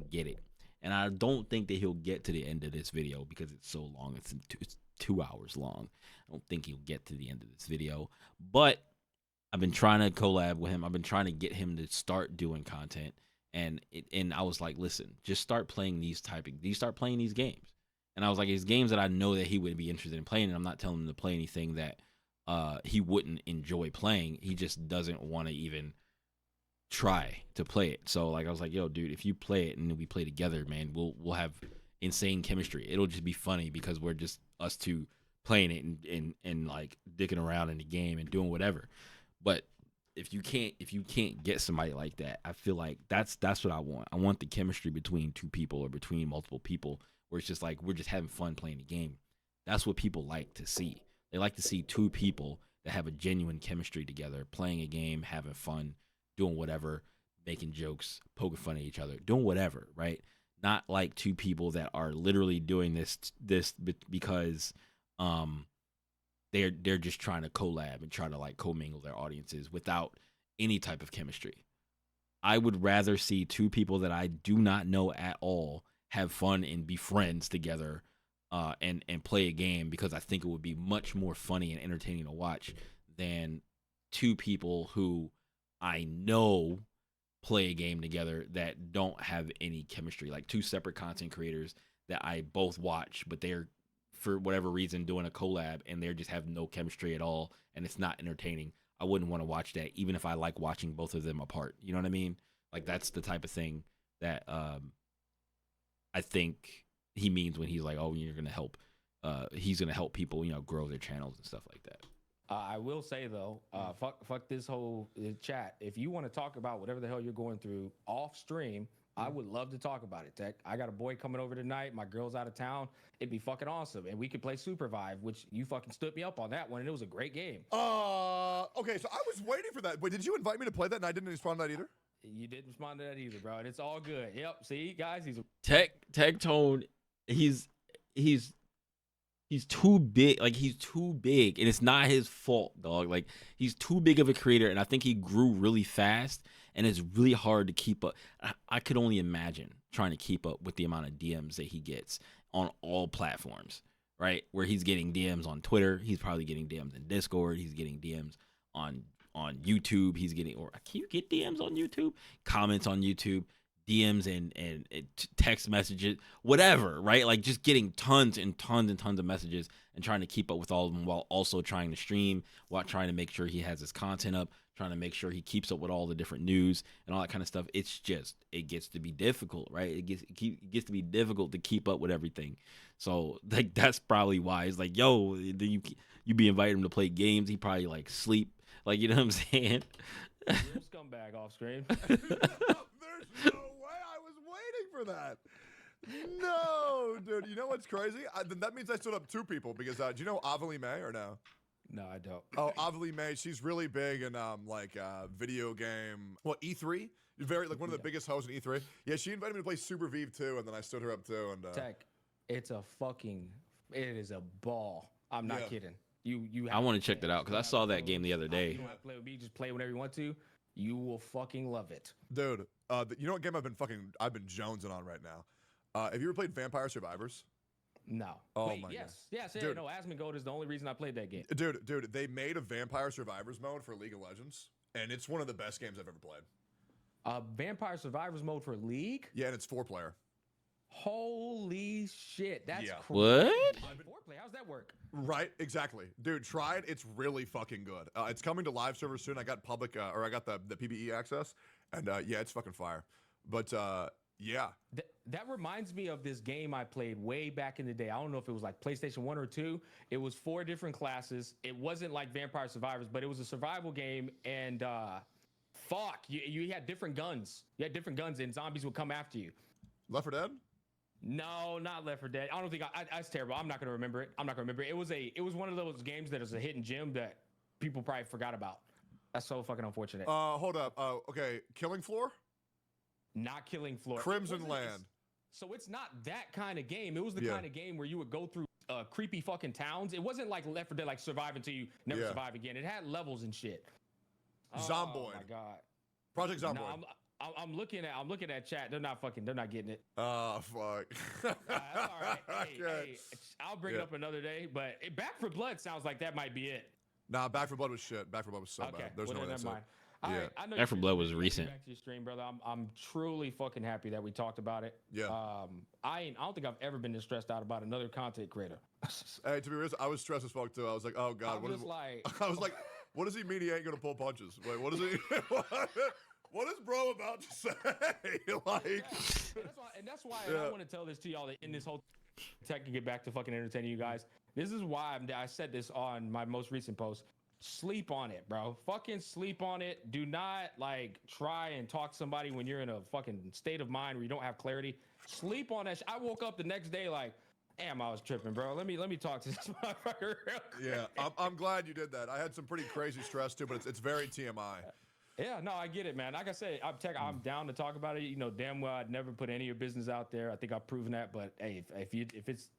get it. And I don't think that he'll get to the end of this video because it's so long. It's 2 hours long. I don't think he'll get to the end of this video. But I've been trying to collab with him. I've been trying to get him to start doing content. And I was like, listen, just start playing these games. And I was like, it's games that I know that he would be interested in playing, and I'm not telling him to play anything that he wouldn't enjoy playing. He just doesn't want to even try to play it. So like I was like, yo, dude, if you play it and we play together, man, we'll have insane chemistry. It'll just be funny because we're just us two playing it and like dicking around in the game and doing whatever. But if you can't get somebody like that, I feel like that's what I want. I want the chemistry between two people or between multiple people where it's just like we're just having fun playing the game. That's what people like to see. They like to see two people that have a genuine chemistry together, playing a game, having fun, doing whatever, making jokes, poking fun at each other, doing whatever, right? Not like two people that are literally doing this because they're just trying to collab and try to like commingle their audiences without any type of chemistry. I would rather see two people that I do not know at all have fun and be friends together and play a game, because I think it would be much more funny and entertaining to watch than two people who I know play a game together that don't have any chemistry, like two separate content creators that I both watch, but they're for whatever reason doing a collab and they just have no chemistry at all and it's not entertaining. I wouldn't want to watch that even if I like watching both of them apart. You know what I mean? Like that's the type of thing that I think he means when he's like, oh, you're gonna help he's gonna help people, grow their channels and stuff like that. I will say though, fuck this whole chat. If you want to talk about whatever the hell you're going through off stream, I would love to talk about it, Tech. I got a boy coming over tonight. My girl's out of town. It'd be fucking awesome. And we could play Supervive, which you fucking stood me up on that one. And it was a great game. Okay, so I was waiting for that. Wait, did you invite me to play that and I didn't respond to that either? You didn't respond to that either, bro. And it's all good. Yep. See, guys, he's a Tectone, he's too big. Like, he's too big, and it's not his fault, dog. Like, he's too big of a creator, and I think he grew really fast, and it's really hard to keep up. I could only imagine trying to keep up with the amount of DMs that he gets on all platforms, right? Where he's getting DMs on Twitter, he's probably getting DMs in Discord, he's getting DMs on YouTube, he's getting, or can you get DMs on YouTube? Comments on YouTube, DMs and text messages, whatever, right? Like, just getting tons and tons and tons of messages and trying to keep up with all of them while also trying to stream, while trying to make sure he has his content up, trying to make sure he keeps up with all the different news and all that kind of stuff. It's just, it gets to be difficult, right? It gets to be difficult to keep up with everything. So, like, that's probably why it's like, yo, you be inviting him to play games, he probably like sleep, like, you know what I'm saying? real scumbag off screen. There's no way I was waiting for that. No, dude. You know what's crazy? That means I stood up 2 people because do you know Avalie May or no? No, I don't. Oh, Avalie May. She's really big in video game. E3. Very like one of the biggest hosts in E3. Yeah, she invited me to play Super Vive too, and then I stood her up too. And Tech, it is a ball. I'm not kidding. You. I want to check that out because I saw that game the other day. You don't have to play with me. Just play whenever you want to. You will fucking love it, dude. You know what game I've been jonesing on right now? Have you ever played Vampire Survivors? No. Oh Wait, my yes. god. Yes. Dude. No, Asmongold is the only reason I played that game. Dude, they made a Vampire Survivors mode for League of Legends, and it's one of the best games I've ever played. Vampire Survivors mode for League? Yeah, and it's 4-player. Holy shit. That's crazy. What? 4-player. How's that work? Right, exactly. Dude, try it. It's really fucking good. It's coming to live servers soon. I got public, or I got the PBE access, and yeah, it's fucking fire. But yeah. That reminds me of this game I played way back in the day. I don't know if it was like PlayStation 1 or 2. It was 4 different classes. It wasn't like Vampire Survivors, but it was a survival game, and you had different guns. You had different guns, and zombies would come after you. Left 4 Dead? No, not Left 4 Dead. I don't think that's terrible. I'm not gonna remember it. It was one of those games that is a hidden gem that people probably forgot about. That's so fucking unfortunate. Hold up. Okay, Killing Floor? Not Killing Floor. Crimson Land. So it's not that kind of game. It was the kind of game where you would go through creepy fucking towns. It wasn't like Left 4 Dead, like survive until you never survive again. It had levels and shit. Zomboid. Oh my god. Project Zomboid. No, I'm looking at chat. They're not getting it. Oh fuck. That's all right. Hey, Okay. hey, I'll bring it up another day. But Back 4 Blood sounds like that might be it. Nah, Back 4 Blood was shit. Back 4 Blood was so bad. There's no way that's it. All right, I know Back 4 Blood was recent. Back to your stream, brother. I'm truly fucking happy that we talked about it. Yeah. I don't think I've ever been this stressed out about another content creator. Hey, to be honest, I was stressed as fuck too. I was like, oh god, I was like, what does he mean he ain't gonna pull punches? Wait, what is he? What is bro about to say? Like, and that's why I want to tell this to y'all that in this whole tech can get back to fucking entertaining you guys. This is why I said this on my most recent post. Sleep on it, bro. Fucking sleep on it. Do not like try and talk to somebody when you're in a fucking state of mind where you don't have clarity. Sleep on that. I woke up the next day like, damn, I was tripping, bro. Let me talk to this motherfucker. Yeah, I'm glad you did that. I had some pretty crazy stress too, but it's very TMI. Yeah, no, I get it, man. Like I said, I'm down to talk about it. You know, damn well, I'd never put any of your business out there. I think I've proven that. But hey, if it's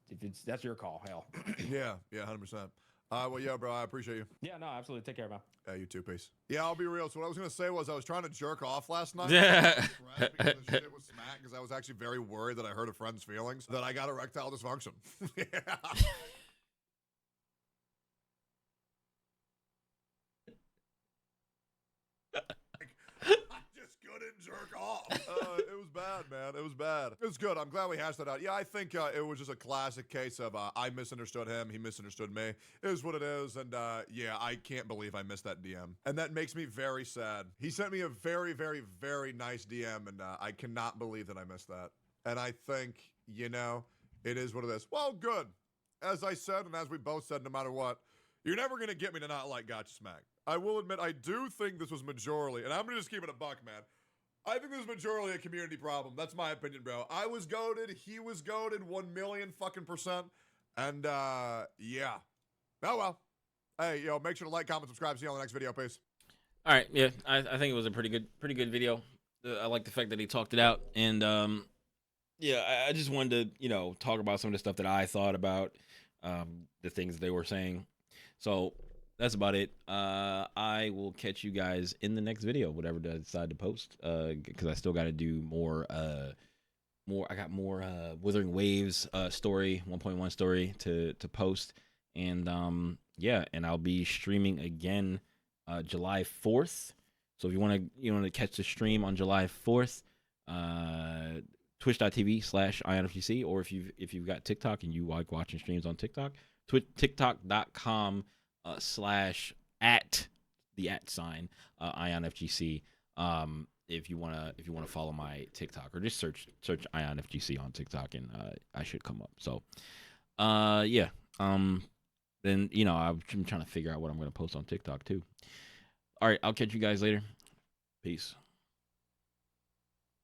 that's your call. Hell. Yeah, 100%. Well, yeah, bro, I appreciate you. Yeah, no, absolutely. Take care, man. Yeah, you too, peace. Yeah, I'll be real. So what I was gonna say was I was trying to jerk off last night. Yeah. Because the shit was smack. Because I was actually very worried that I hurt a friend's feelings that I got erectile dysfunction. Yeah. Jerk off. It was bad, man. It was bad. It was good. I'm glad we hashed that out. Yeah, I think it was just a classic case of I misunderstood him. He misunderstood me. It is what it is. And yeah, I can't believe I missed that DM. And that makes me very sad. He sent me a very, very, very nice DM. And I cannot believe that I missed that. And I think, you know, it is what it is. Well, good. As I said, and as we both said, no matter what, you're never going to get me to not like Gotcha Smack. I will admit, I do think this was majorly, and I'm going to just keep it a buck, man. I think this is majorly a community problem. That's my opinion, bro. I was goated. He was goated 1,000,000 fucking %. And, yeah. Oh, well. Hey, yo, make sure to like, comment, subscribe. See you on the next video. Peace. All right, yeah, I think it was a pretty good video. I like the fact that he talked it out, and yeah, I just wanted to talk about some of the stuff that I thought about, the things they were saying. So that's about it. I will catch you guys in the next video, whatever I decide to post, because I still got to do more. I got more Wuthering Waves story 1.1 story to post, and yeah, and I'll be streaming again July 4th. So if you want to catch the stream on July 4th, twitch.tv/EyeonFGC, or if you've got TikTok and you like watching streams on TikTok, tiktok.com /@ the @EyeonFGC. If you wanna follow my TikTok, or just search EyeonFGC on TikTok, and I should come up. So yeah. Then I'm trying to figure out what I'm gonna post on TikTok too. All right, I'll catch you guys later. Peace.